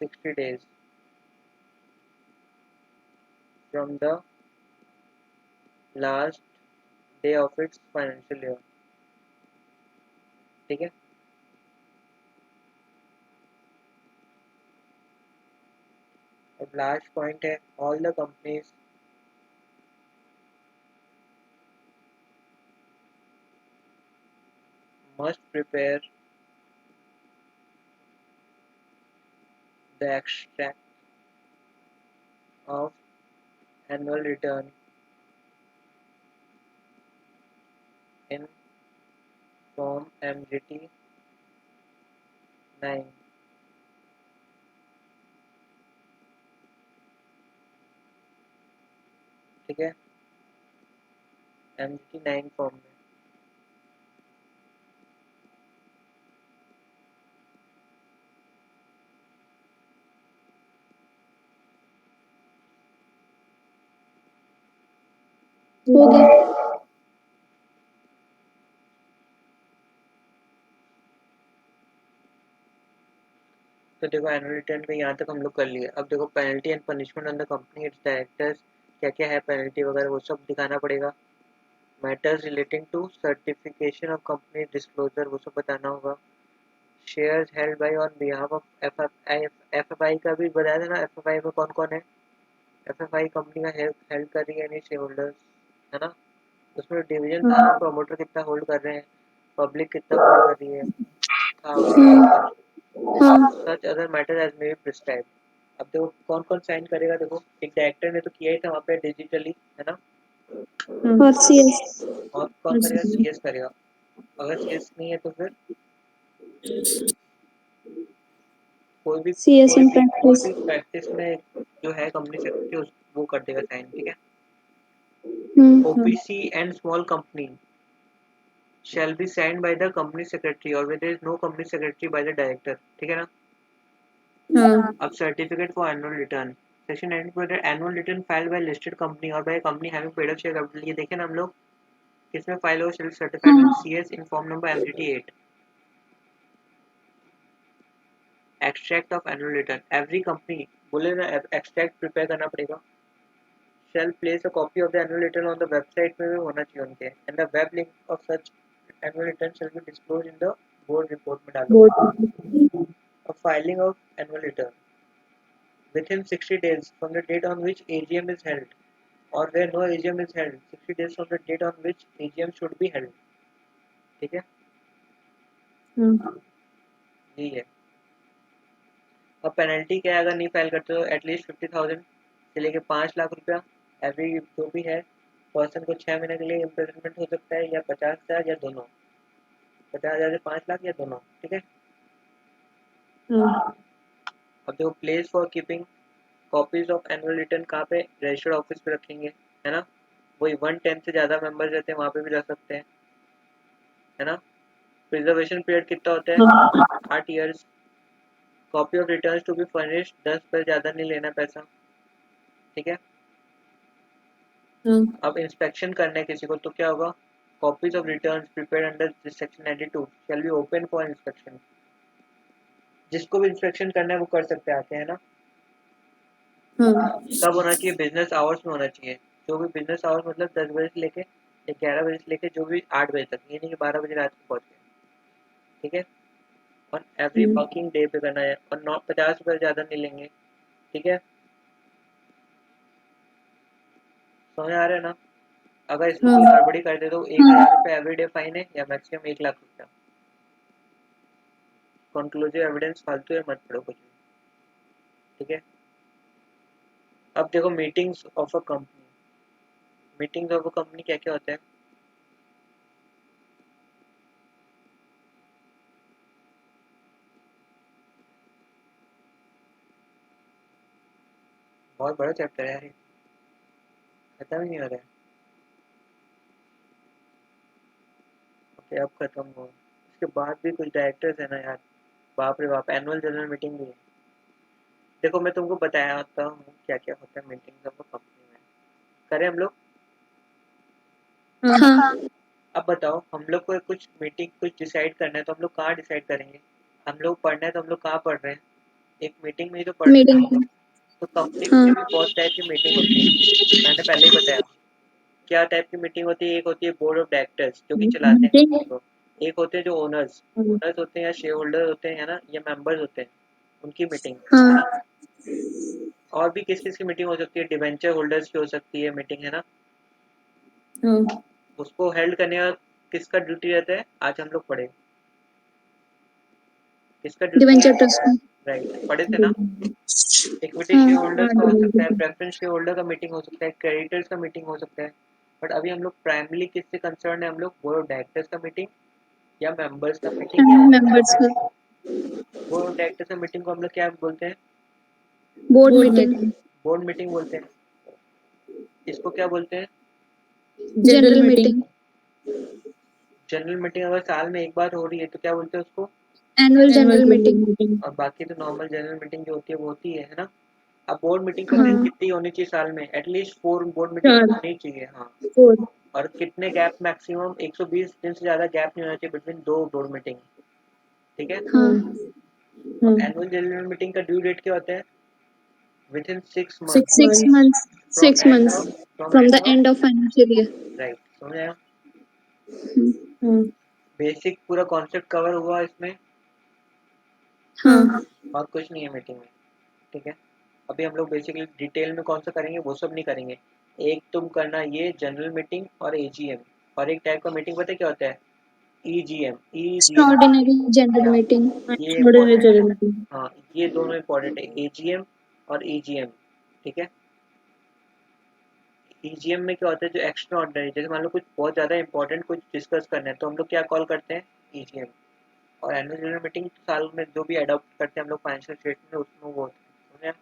60 days from the last day of its financial year। ठीक है। अब लास्ट पॉइंट है, all the companies must prepare the extract of annual return in form MGT 9। ठीक है, MGT 9 form में। हो गया। तो देखो एनुअल रिटर्न का यहाँ तक हम लोग कर लिए। अब देखो penalty and punishment on the company its directors, क्या क्या है पेनल्टी वगैरह वो सब दिखाना पड़ेगा। Matters relating to certification of company disclosure वो सब बताना होगा। Shares held by on behalf of FFI का भी बताया था ना, एफएफआई में कौन कौन है। एफएफआई कंपनी का हेल्ड कर रही है यानी शेयर होल्डर्स, है ना। उसमें डिवीजन था ना, प्रोमोटर कितना होल्ड कर रहे हैं, पब्लिक कितना होल्ड कर रही है, था उसमें कुछ। हाँ such other matter as may be prescribe. अब देखो कौन कौन साइन करेगा। देखो एक डायरेक्टर ने तो किया ही था वहाँ पे डिजिटली, है ना। और सीएस। और कौन करेगा? सीएस करेगा। अगर सीएस नहीं है तो फिर कोई भी सीएस कोई इन भी कोई प्रैक्टिस। भी प्रैक्टिस में जो है कंपनी सेक्रेटरी वो कर देगा साइन। ठीक है। OPC and small company shall be signed by the company secretary or where there is no company secretary by the director। ठीक है ना। हाँ अब certificate for annual return section 9 पर annual return filed by listed company और by company having paid up share capital, ये देखे ना हम लोग किसमें फाइल हो, self certified with CS in form number MGT 8। Extract of annual return every company बोले ना, एक्सट्रैक्ट प्रिपेयर करना पड़ेगा। shall place a copy of the annual return on the website में भी होना चाहिए उनके, and the web link of such annual return shall be disclosed in the board report में डालो। Board. A filing of annual return within 60 days from the date on which AGM is held or where no AGM is held 60 days from the date on which AGM should be held। ठीक है, यही है। अब penalty क्या है अगर नहीं file करते तो एटलीस्ट 50,000 से लेके 5 लाख रुपया एवरी जो भी है पर्सन को 6 महीने के लिए इम्प्रिजनमेंट हो सकता है, या 50,000 या दोनों, 50,000 से 5 लाख या दोनों। ठीक है। अब देखो place for keeping copies of annual return कहाँ पे? रजिस्टर्ड ऑफिस पे रखेंगे, है ना। वही 110 से ज़्यादा मेंबर्स रहते हैं वहाँ पे भी रख सकते हैं, है ना। प्रिजर्वेशन पीरियड कितना होता है? 8 years. Copy of return to be furnished 10 पर ज़्यादा नहीं लेना पैसा। ठीक है। अब इंस्पेक्शन करना है किसी को तो क्या होगा? Copies of return prepared under this section 92 shall be open for inspection. जिसको भी इंस्पेक्शन करना है वो कर सकते हैं आके, है ना। कब होना चाहिए? बिजनेस आवर्स में होना चाहिए। जो भी बिजनेस आवर्स मतलब 10 बजे से लेके या 11 बजे से लेके जो भी 8 बजे तक, ये नहीं कि 12 बजे रात को पहुँच गए। ठीक है। और एवरी वर्किंग डे पे करना है और 50 रुपये ज़्यादा नहीं लेंगे। ठीक है, समझ आ रहा है ना। अगर इसमें कोई गड़बड़ी कर दे तो 1,000 रुपये एवरी डे फाइन है या मैक्सिमम 1 लाख रुपया। कंक्लूसिव एविडेंस फालतू है, मत पढ़ो कुछ भी। ठीक है। अब देखो meetings of a company, meetings of a company क्या क्या होता है? बहुत बड़ा चैप्टर है यार ये, खत्म ही नहीं हो रहा है। ओके अब खत्म हुआ, इसके बाद भी कुछ डायरेक्टर्स है ना यार, बाप रे बाप, एनुअल जनरल मीटिंग भी है। देखो मैं तुमको बताता हूँ क्या क्या होता है मीटिंग्स ऑफ अ कंपनी में, करें हम लोग? हाँ हाँ अब बताओ, हम लोग को कुछ मीटिंग कुछ डिसाइड करना है तो हम लोग कहाँ डिसाइड करेंगे? हम लोग पढ़ना है तो हम लोग कहाँ पढ़ रहे हैं? एक मीटिंग में ही तो पढ़ रहे हैं हम लोग। मीटिंग तो कंपनी हाँ में भी बहुत टाइप की मीटिंग होती है, मैंने पहले ही बताया। क्या टाइप की मीटिंग होती है? एक होती है बोर्ड ऑफ डायरेक्टर्स जो कि चलाते हैं मीटिंग। कंपनी को, एक होते हैं जो ओनर्स ओनर्स होते हैं या शेयर होल्डर होते हैं, है ना, या मेंबर्स होते हैं, उनकी मीटिंग, है हाँ ना। और भी किस किस की मीटिंग हो सकती है? डिवेंचर होल्डर्स की हो सकती है मीटिंग, है ना। हाँ उसको हेल्ड करने का किसका ड्यूटी रहता है? आज हम लोग पढ़े, किसका ड्यूटी डिवेंचर है? ट्रस्ट में राइट, पढ़े थे ना। इक्विटी शेयर हाँ होल्डर्स का हो सकता है, प्रेफरेंस शेयर होल्डर का मीटिंग हो सकता है, क्रेडिटर्स का मीटिंग हो सकता है। बट अभी हम लोग प्राइमरी किससे कंसर्न है? हम लोग बोर्ड ऑफ डायरेक्टर्स का मीटिंग या मेंबर्स का मीटिंग या ओनर्स का मेंबर्स का मीटिंग। बोर्ड ऑफ डायरेक्टर्स का मीटिंग को हम लोग क्या बोलते हैं? Board board meeting meeting. Board meeting बोलते हैं। इसको क्या बोलते हैं? General general meeting. Meeting general meeting अगर साल में एक बार हो रही है तो क्या बोलते हैं उसको? Annual annual general meeting general meeting. और बाकी तो नॉर्मल जनरल मीटिंग जो होती है वो होती है ना। अब बोर्ड मीटिंग का दिन हाँ कितनी होनी चाहिए साल में? एटलीस्ट 4 बोर्ड मीटिंग चार। होनी चाहिए, हाँ। फोर। और कितने गैप? मैक्सिमम 120 दिन से ज़्यादा गैप नहीं होना चाहिए बिटवीन दो बोर्ड मीटिंग, ठीक है। हाँ और हाँ। एनुअल जनरल मीटिंग का ड्यू डेट क्या होता है? Within 6 month 6 months from six and months of from from and the of end of financial year right, समझ आया? हाँ बेसिक पूरा कॉन्सेप्ट कवर हुआ इसमें, हाँ हाँ और कुछ नहीं है मीटिंग में, ठीक है। अभी हम लोग बेसिकली डिटेल में कौन सा करेंगे वो सब नहीं करेंगे। एक तुम करना ये जनरल मीटिंग और एजीएम, और एक टाइप का मीटिंग पता है क्या होता है? ईजीएम, ईजीएम, एक्स्ट्राऑर्डिनरी जनरल या मीटिंग ये ऑर्डिनरी इम्पोर्टेंट है। General meeting. हाँ, ये दोनों इम्पोर्टेंट है, एजीएम और ईजीएम, ठीक है। ईजीएम में क्या होता है? जो एक्स्ट्रा ऑर्डिनरी, जैसे मान लो कुछ बहुत ज़्यादा इंपॉर्टेंट कुछ डिस्कस करना है तो हम लोग क्या कॉल करते हैं? ईजीएम। और एनुअल जनरल मीटिंग साल में जो भी अडॉप्ट करते हैं हम लोग फाइनेंशियल स्टेटमेंट, उसमें वो होता है,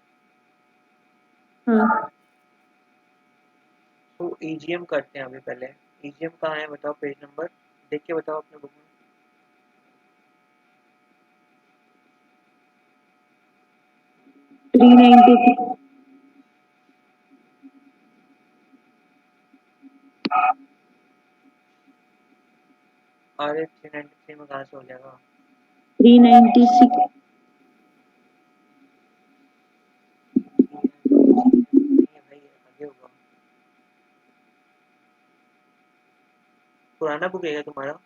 हाँ तो ईजीएम करते हैं अभी पहले। ईजीएम कहाँ है बताओ? पेज नंबर देख के बताओ अपने बुक में। 396। अरे 393 में कहाँ से हो जाएगा? 396। नहीं है भाई, आगे होगा। पुराना बुक है क्या तुम्हारा?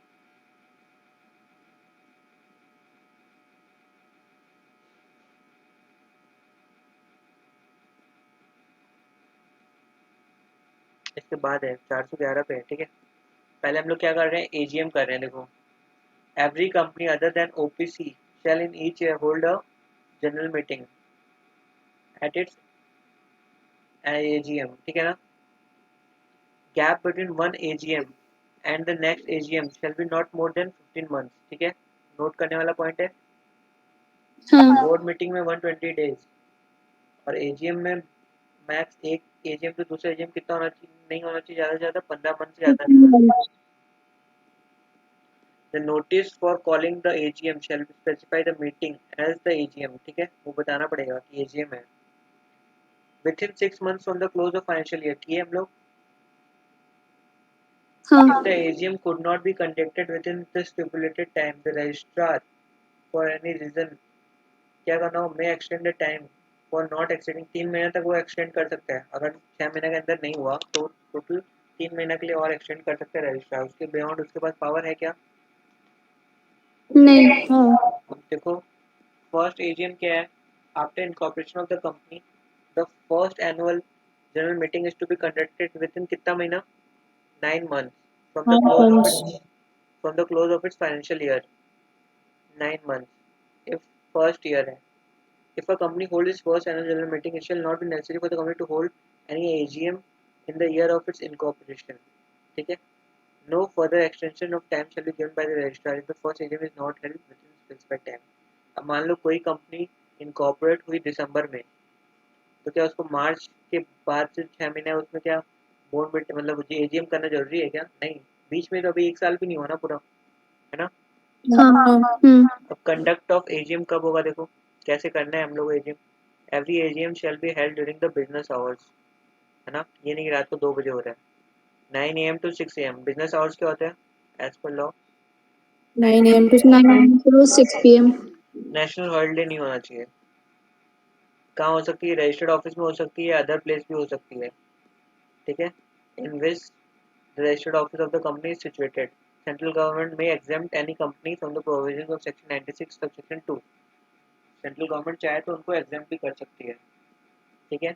इसके बाद है 411 पे है, ठीक है। पहले हम लोग क्या कर रहे हैं? एजीएम कर रहे हैं। देखो, every company other than OPC shall in each year hold a general meeting at its AGM, ठीक है ना। Gap between one AGM and the next AGM shall be not more than 15 months, ठीक है। Note करने वाला point है। हाँ board meeting में 120 डेज, और एजीएम में मैक्स एक एजीएम से दूसरे एजीएम कितना होना चाहिए? नहीं होना चाहिए ज़्यादा से ज़्यादा 15 मंथ से ज़्यादा नहीं होना चाहिए। The notice for calling the AGM shall specify the meeting as the AGM, ठीक है, वो बताना पड़ेगा कि एजीएम है। Within 6 months from the close of financial year, किए हम लोग। हाँ If the AGM could not be conducted within the stipulated time, the registrar, for any reason, क्या करना हो? may extend the time for not exceeding 3 महीने तक वो extend कर सकता है। अगर 6 महीने के अंदर नहीं हुआ तो टोटल 3 महीने के लिए और extend कर सकता है रजिस्ट्रार। उसके बियॉन्ड उसके पास पावर है क्या? नहीं हाँ अब देखो, फर्स्ट एजीएम क्या है? After incorporation of the company, the first annual general meeting is to be conducted within कितना महीना? 9 months from the close of हाँ it's from the close of its financial year. 9 months if first year है। If a company holds its first annual general meeting, it shall not be necessary for the company to hold any AGM in the year of its incorporation. ठीक है? No further extension of time shall be given by the registrar if the first AGM is not held within specified time. अब मान लो कोई company incorporate हुई दिसंबर में, तो क्या उसको मार्च के बाद से 6 महीने उसमें क्या बोर्ड मीटिंग मतलब एजीएम करना जरूरी है क्या? नहीं, बीच में तो अभी 1 साल भी नहीं हुआ ना पूरा, है ना? हाँ अब कंडक्ट ऑफ एजीएम कब होगा? देखो कैसे करना है हम लोग AGM. Every AGM shall be held during the business hours, है ना? ये नहीं कि रात को 2 बजे हो रहा है. 9 AM to 6 AM business hours क्या होते हैं as per law? 9 AM to 9 AM to 6 PM. National holiday नहीं होना चाहिए. कहाँ हो सकती है? रजिस्टर्ड ऑफिस में हो सकती है, अदर प्लेस भी हो सकती है. ठीक है? In which the registered office of the company is situated. Central government में exempt any company from the provisions of section 96 subsection 2. Central government चाहे तो उनको एग्जेम्प्ट भी कर सकती है. ठीक है?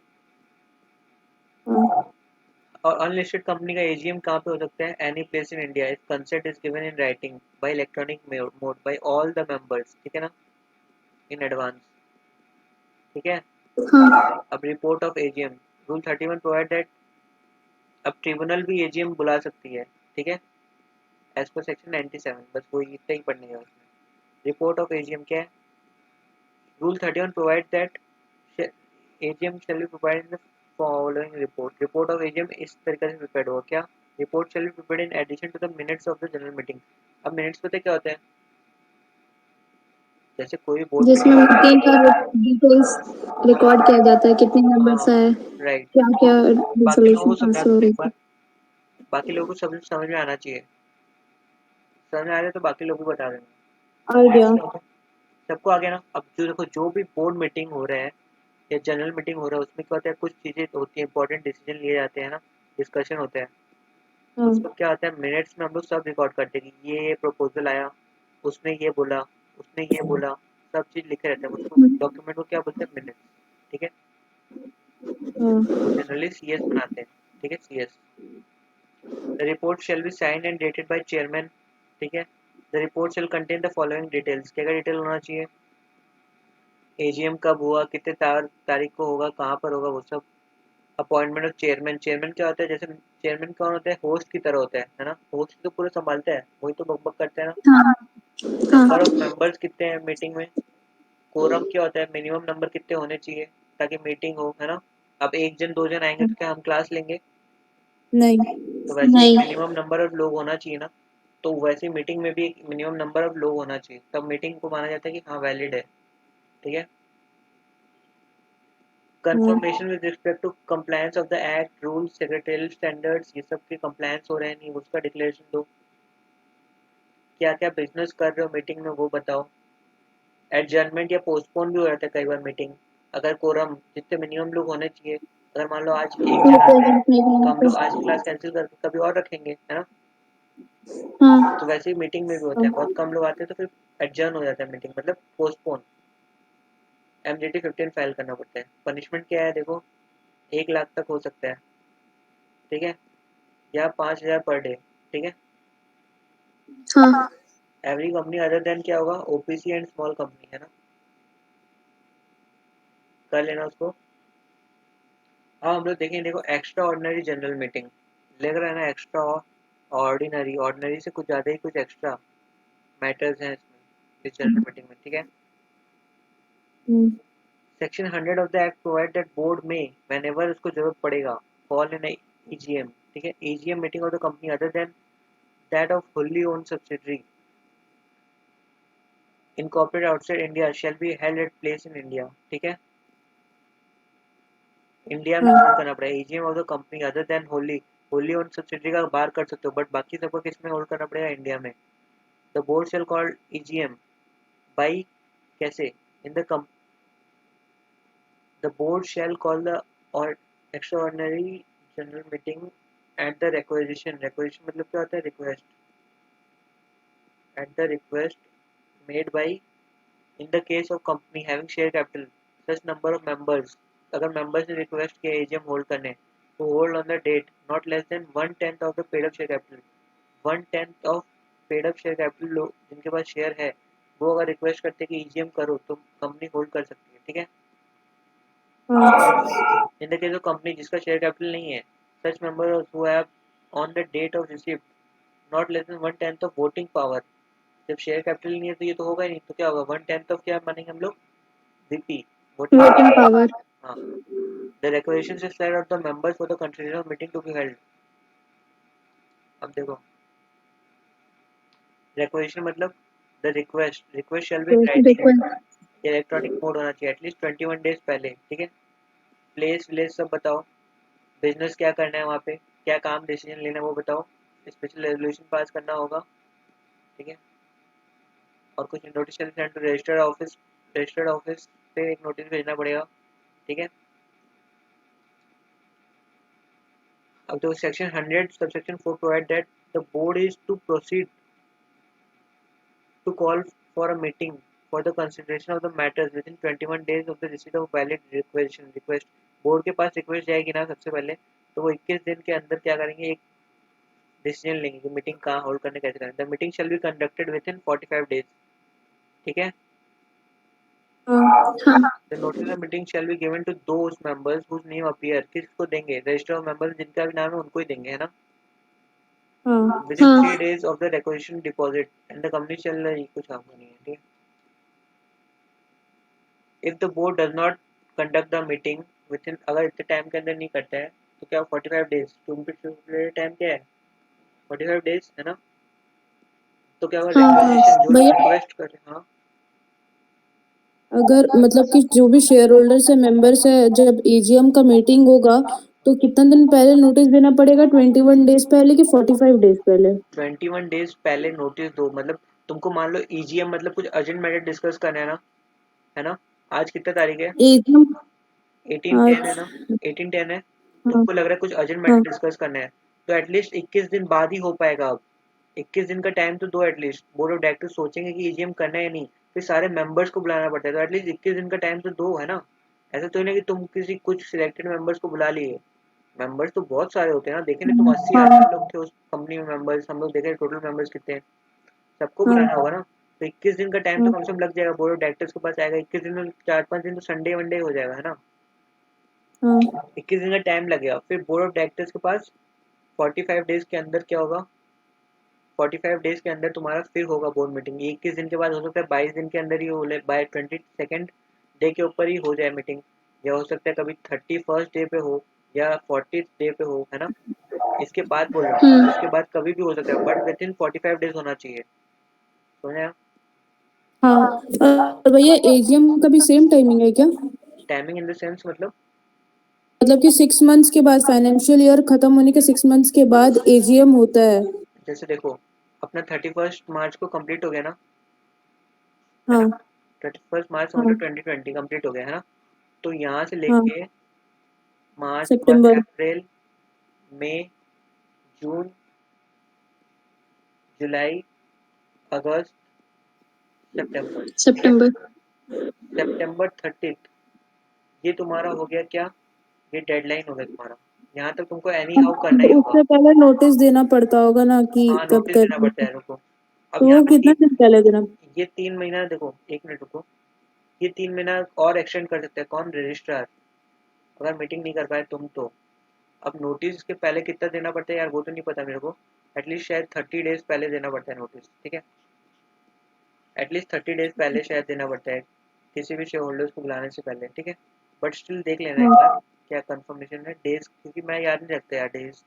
और अनलिस्टेड कंपनी का एजीएम कहाँ पे हो सकता है? Any place in India if consent is given in writing by electronic mode bye all the members. ठीक है ना? In advance. ठीक है? हाँ अब report of AGM. Rule 31 provide that अब ट्रिब्यूनल भी एजीएम बुला सकती है. ठीक है? As per section 97. बस वो इतना ही पढ़ने का उसमें. रिपोर्ट ऑफ एजीएम क्या है? Rule 31 provide that AGM shall be provide in the following report. Report of AGM इस तरीके से प्रिपेयर होगा. क्या? Report shall be prepared in addition to the minutes of the general meeting. अब minutes पता है क्या होते हैं? जैसे कोई बोर्ड जिसमें मीटिंग. मीटिंग का डिटेल्स रिकॉर्ड किया जाता है, कितने मेंबर्स हाँ आए, राइट. क्या क्या बाकी लोगों रेजोल्यूशन को पास समझा हो दूँ रही एक थी। बार. बाकी लोगों को समझ समझ में आना चाहिए. समझ में आ रहा है तो बाकी लोग भी बता देना. आ गया. सबको आ गया ना? अब जो देखो जो भी बोर्ड मीटिंग हो रहा है या जनरल मीटिंग हो रहा है उसमें क्या होता है? कुछ चीज़ें होती है, इंपॉर्टेंट डिसीजन लिए जाते हैं ना, डिस्कशन होता है. हाँ. उसको क्या होता है? मिनट्स में हम लोग सब रिकॉर्ड करते हैं कि ये प्रपोजल आया, उसने ये बोला, उसने ये बोला, सब चीज़ लिखे रहते हैं. उसको डॉक्यूमेंट को क्या बोलते हैं? मिनट्स. ठीक है? हाँ. वो जनरली सीएस बनाते हैं. ठीक है? CS. The report shall be signed and dated by chairman. ठीक है? The report shall contain the following details. क्या क्या डिटेल होना चाहिए? एजीएम कब हुआ, कितने तारीख को होगा, कहाँ पर होगा, वो सब. Appointment of chairman. चेयरमैन क्या होता है? जैसे चेयरमैन कौन होता है? होस्ट की तरह होता है ना? होस्ट तो पूरा संभालता है, वही तो बकबक करता है ना. हाँ नंबर हाँ ऑफ मेंबर्स कितने हैं मीटिंग में? कोरम क्या होता है? मिनिमम नंबर कितने होने चाहिए ताकि मीटिंग हो, है ना? अब 1 जन 2 जन आएंगे तो क्या हम क्लास लेंगे? नहीं. तो वैसे नहीं मिनिमम नंबर ऑफ लोग होना चाहिए ना. तो वैसे मीटिंग में भी एक मिनिमम नंबर ऑफ लोग होना चाहिए, तब मीटिंग को माना जाता है कि हाँ वैलिड है. ठीक है? Confirmation with respect to compliance of the act, rules, secretarial standards, ये सब के कंप्लायंस हो रहे हैं नहीं, उसका डिक्लेरेशन दो. क्या क्या बिजनेस कर रहे हो मीटिंग में वो बताओ. एडजर्नमेंट या पोस्टपोन भी हो जाता है कई बार मीटिंग. अगर कोरम जितने मिनिमम लोग होने चाहिए, अगर मान लो आज 1 जन आता है प्रेजेंट नहीं तो होने हम पे। लोग आज क्लास कैंसिल करके कभी और रखेंगे, है ना? हाँ तो वैसे ही मीटिंग में भी होता है, बहुत कम लोग आते हैं तो फिर एडजर्न हो जाता है मीटिंग, मतलब पोस्टपोन. MJT 15 फाइल करना पड़ता है. पनिशमेंट क्या है? देखो 1 लाख तक हो सकता है. ठीक है? या 5,000 पर डे. ठीक है? हाँ एवरी कंपनी अदर देन क्या होगा? ओपीसी एंड स्मॉल कंपनी, है ना? कर लेना उसको. हाँ हम लोग देखेंगे. देखो एक्स्ट्रा ऑर्डिनरी जनरल मीटिंग लग रहा है ना? एक्स्ट्रा ऑर्डिनरी, ऑर्डिनरी से कुछ ज़्यादा ही कुछ एक्स्ट्रा मैटर्स हैं इसमें इस जनरल मीटिंग में. ठीक है? Section 100 of the act provide that board में वेन एवर उसको जरूरत पड़ेगा कॉल इन EGM. ठीक है? EGM meeting of the company other than that of fully owned subsidiary incorporated outside India shall be held at place in India. ठीक है? India में hold करना पड़ेगा. EGM of the company other than Holi own subsidiary का बाहर कर सकते हो, बट बाकी सबको किस में होल्ड करना पड़ेगा? इंडिया में. The board shall called EGM by कैसे? In the board shall call the और extraordinary general meeting at the requisition. Requisition मतलब क्या होता है? Request. At the request made by in the case of company having share capital such number of members. अगर members ने request किया AGM hold करने, तो hold on the date not less than 1/10 of the paid up share capital. 1/10 of paid up share capital लोग जिनके पास share है वो अगर रिक्वेस्ट करते कि ईजीएम करो तो कंपनी होल्ड कर सकती है, ठीक है। हाँ in the case of company जिसका शेयर कैपिटल नहीं है, such members who have on the date of receipt not less than 1/10 of voting power. जब शेयर कैपिटल नहीं है तो ये तो होगा ही नहीं, तो क्या होगा 1/10 ऑफ क्या मानेंगे हम लोग, VP, voting voting power. power. हाँ, the requisition is set of the members for the consideration of meeting to be held. अब देखो, रिक्वेशन मतलब the request shall be in writing, Request. Electronic mode होना चाहिए एटलीस्ट 21 डेज पहले, ठीक है। Place village सब बताओ, बिजनेस क्या करना है वहाँ पे, क्या काम डिसीजन लेना है वो बताओ, स्पेशल रेजोल्यूशन पास करना होगा, ठीक है। और कुछ notice send to registered office पे एक नोटिस भेजना पड़ेगा, ठीक है। अब तो section 100 subsection 4 provide that the board is to proceed to call for a meeting for the consideration of the matters within 21 days of the receipt of valid request। Board के पास request जाएगी ना सबसे पहले, तो वो 21 दिन के अंदर क्या करेंगे, एक डिसीजन लेंगे कि मीटिंग कहाँ होल्ड करने कैसे करेंगे। The meeting shall be conducted within 45 days, ठीक है। हाँ हाँ the notice of meeting shall be given to those members whose name appear. किसको देंगे, रजिस्टर ऑफ मेंबर्स जिनका भी नाम है उनको ही देंगे, है ना। हाँ विद इन हाँ 3 days of the requisition deposit and the company shall कुछ काम नहीं है, ठीक है। If the board does not conduct the meeting with in, अगर इतने टाइम के अंदर नहीं करता है तो क्या 45 डेज, टाइम क्या है 45 डेज, है ना। तो क्या होगा, हाँ रिक्वेजिशन जो लोग भैया, रिक्वेस्ट कर रहे हैं, हाँ अगर मतलब कि जो भी शेयर होल्डर्स है, मेंबर्स है, जब एजीएम का मीटिंग होगा तो कितना दिन पहले नोटिस देना पड़ेगा? 21 डेज पहले कि 45 डेज पहले? 21 डेज पहले नोटिस दो। मतलब तुमको मान लो ईजीएम मतलब कुछ अर्जेंट मैटर डिस्कस करना है ना। आज कितना तारीख है, एजीएम 18/10 है आज, ना, 18/10 है। हाँ तुमको लग रहा है कुछ अर्जेंट मैटर हाँ डिस्कस करना है, तो एटलीस्ट 21 दिन बाद ही हो पाएगा। अब 21 दिन का टाइम तो दो एटलीस्ट, बोर्ड ऑफ डायरेक्टर्स सोचेंगे कि ईजीएम करना है या नहीं, फिर सारे मेंबर्स को बुलाना पड़ता है, तो एटलीस्ट 21 दिन का टाइम तो दो, है ना। ऐसा तो नहीं कि तुम किसी कुछ सिलेक्टेड मेंबर्स को बुला लिए, मेंबर्स तो बहुत सारे होते हैं ना, देखे नहीं तुम 80 हाँ आदमी लोग थे उस कंपनी में मेंबर्स, हम लोग देखे टोटल मेंबर्स कितने हैं, सबको हाँ बुलाना होगा ना। तो 21 दिन का टाइम तो हाँ कम से कम लग जाएगा, बोर्ड ऑफ डायरेक्टर्स के पास आएगा 21 दिन में, 4-5 दिन तो संडे वनडे हो जाएगा, है ना। हाँ 21 दिन का टाइम लगेगा, फिर बोर्ड ऑफ डायरेक्टर्स के पास 45 डेज के अंदर क्या होगा, 45 डेज के अंदर तुम्हारा फिर होगा बोर्ड मीटिंग। 21 दिन के बाद हो सकता है 22 दिन के अंदर ही हो, बाय 22nd डे के ऊपर ही हो जाए मीटिंग, या हो सकता है कभी 31st डे पे हो या 40th डे पे हो, है ना। इसके बाद बोल रहा हूँ, इसके बाद कभी भी हो सकता है, बट विद इन 45 डेज होना चाहिए, समझे। हाँ। और भैया, एजीएम का भी सेम टाइमिंग है क्या? टाइमिंग इन द सेंस मतलब, मतलब कि 6 मंथ्स के बाद, फाइनेंशियल ईयर खत्म होने के 6 मंथ्स के बाद एजीएम होता है? जैसे देखो अपना 31 मार्च को कंप्लीट हो गया ना, है ना। हाँ 31 मार्च समझ लो हाँ 2020 कंप्लीट हो गया, है ना। तो यहाँ से हाँ, लेके मार्च, सितंबर। अप्रैल, मई, जून, जुलाई, अगस्त, सितंबर, ठीक है। September. सितंबर 30 ये तुम्हारा हो गया क्या, ये डेडलाइन हो गया तुम्हारा, यहाँ तक तुमको एनी हाउ करना ही होगा। उससे पहले नोटिस देना पड़ता होगा ना कि हाँ कब नोटिस देना करना पड़ता है? है, रुको। अब तो यहाँ वो पे कितना दिन पहले देना? ये 3 महीना, देखो 1 मिनट रुको, ये 3 महीना और एक्सटेंड कर सकते हैं कौन, रजिस्ट्रार, अगर मीटिंग नहीं कर पाए तुम तो। अब नोटिस के पहले कितना देना पड़ता है यार, वो तो नहीं पता मेरे को, एटलीस्ट शायद 30 डेज पहले देना पड़ता है नोटिस, ठीक है। एटलीस्ट 30 डेज पहले शायद देना पड़ता है किसी भी शेयर होल्डर्स को बुलाने से पहले, ठीक है। बट स्टिल देख लेना एक बार हाँ क्या कंफर्मेशन है डेज, क्योंकि मैं याद नहीं रखता यार days,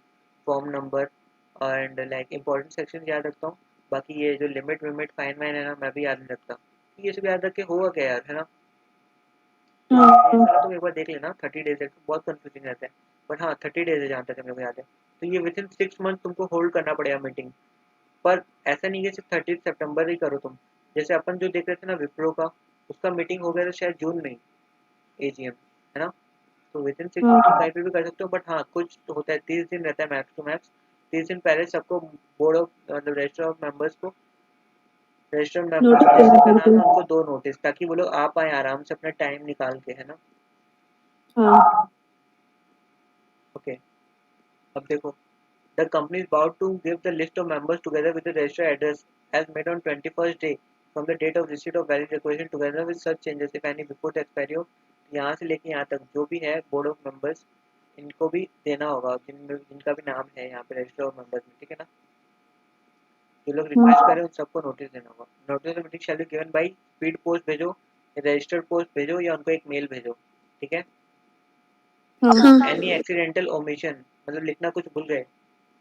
form number and like important section याद रखता हूँ, बाकी ये जो लिमिट विमिट फाइन वाइन है ना मैं भी याद नहीं रखता, ये सब याद रख के होगा क्या यार, है ना। तो ये हाँ सारा तुम एक बार देख लेना, 30 डेज है, बहुत कंफ्यूजिंग रहता है। बट हाँ 30 डेज है जहाँ तक मेरे को याद है। तो ये विद इन 6 मंथ तुमको होल्ड करना पड़ेगा मीटिंग, पर ऐसा नहीं है सिर्फ 30 सितंबर ही करो तुम। जैसे अपन जो देख रहे थे ना विप्रो का, उसका मीटिंग हो गया था शायद जून में, एजीएम, है ना। तो विद इन 6 मंथ तुम हाँ कहीं पे भी कर सकते हो, बट हाँ कुछ तो होता है, 30 दिन रहता है मैक्स टू मैक्स। 30 दिन पहले सबको बोर्ड ऑफ मतलब रजिस्टर ऑफ मेंबर्स को, रजिस्टर मेंबर्स नोटिस जिस देना जिनका नाम पड़ता है है। उनको दो नोटिस, ताकि वो लोग आ पाए आराम से अपना टाइम निकाल के, है ना। हाँ ओके, अब देखो, the company is about to give the list of members together with the register address as made on 21st day from the date of receipt of valid requisition together with such changes if any before the expiry of, यहाँ से लेके यहाँ तक जो भी है board of members इनको भी देना होगा, जिनका भी नाम है यहाँ पे रजिस्टर ऑफ मेंबर्स में, ठीक है ना। जो लोग रिक्वेस्ट करें उन सबको नोटिस देना होगा। Notice of meeting shall be given by speed post भेजो, रजिस्टर्ड पोस्ट भेजो या उनको एक मेल भेजो, ठीक है। हाँ एनी एक्सीडेंटल ओमिशन मतलब लिखना कुछ भूल गए,